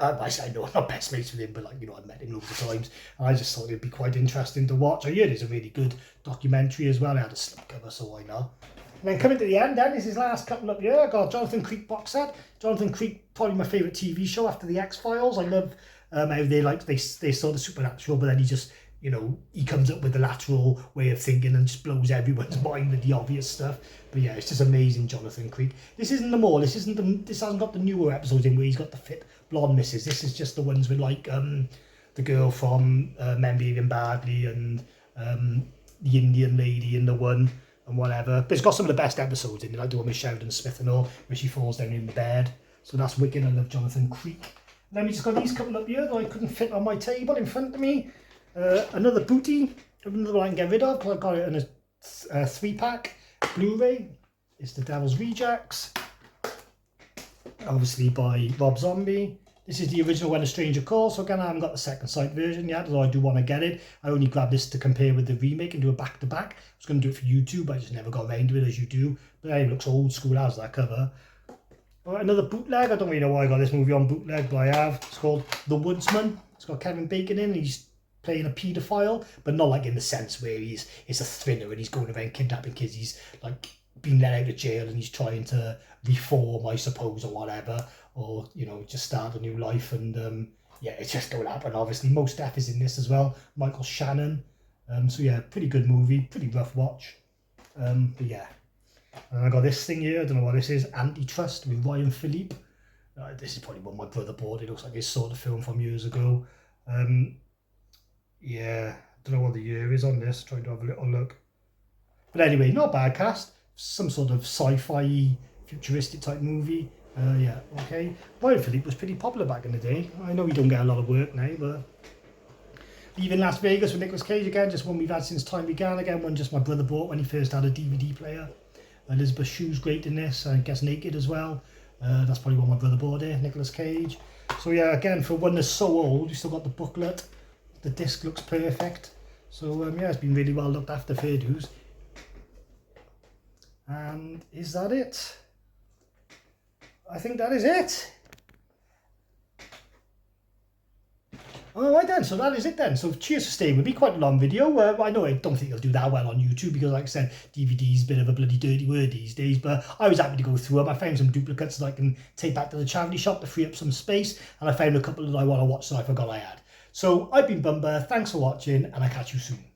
I know I'm not best mates with him, but I've met him loads of times, and I just thought it'd be quite interesting to watch. I heard it's a really good documentary as well. I had a slipcover, so why not? And then coming to the end, then this is his last couple up here. I got Jonathan Creek box set. Jonathan Creek, probably my favourite TV show after the X-Files. I love how they saw the supernatural, but then he just, he comes up with the lateral way of thinking and just blows everyone's mind with the obvious stuff. But yeah, it's just amazing, Jonathan Creek. This isn't them all. This hasn't got the newer episodes in where he's got the fit blonde missus. This is just the ones with the girl from Men Behaving Badly and the Indian lady in the one and whatever. But it's got some of the best episodes in it, like the one with Sheldon Smith and all, where she falls down in the bed. So that's wicked. I love Jonathan Creek. And then we just got these couple up here that I couldn't fit on my table in front of me. Another booty, another one I can get rid of. I got it in a 3-pack Blu-ray. It's The Devil's Rejects, obviously by Rob Zombie. This is the original When a Stranger Calls. So again, I haven't got the Second Sight version yet, although I do want to get it. I only grabbed this to compare with the remake and do a back-to-back. I was going to do it for YouTube, but I just never got around to it, as you do. But it looks old school as that cover. Right, another bootleg. I don't really know why I got this movie on bootleg, but I have. It's called The Woodsman. It's got Kevin Bacon in. He's playing a paedophile, but not like in the sense where it's a thriller and he's going around kidnapping kids. He's like being let out of jail and he's trying to reform, I suppose, or whatever, or just start a new life. And yeah, it's just going to happen. Obviously, Mos Def is in this as well. Michael Shannon. So yeah, pretty good movie, pretty rough watch. But yeah, and I got this thing here. I don't know what this is. Antitrust with Ryan Philippe. This is probably one my brother bought. It looks like his sort of film from years ago. Yeah, I don't know what the year is on this, trying to have a little look. But anyway, not a bad cast. Some sort of sci-fi, futuristic type movie. Yeah, okay. Ryan Philippe was pretty popular back in the day. I know he don't get a lot of work now, but... Leaving Las Vegas with Nicolas Cage again, just one we've had since time began. Again, one just my brother bought when he first had a DVD player. Elizabeth Shue's great in this, I guess Naked as well. That's probably what my brother bought here, Nicolas Cage. So yeah, again, for one that's so old, you still got the booklet. The disc looks perfect. So yeah, it's been really well looked after, fair dues. And is that it? I think that is it. Alright then, so that is it then. So cheers for staying with me. Quite a long video. I know I don't think it'll do that well on YouTube because, like I said, DVD's a bit of a bloody dirty word these days, but I was happy to go through them. I found some duplicates that I can take back to the charity shop to free up some space, and I found a couple that I want to watch that I forgot I had. So I've been Bumber, thanks for watching, and I'll catch you soon.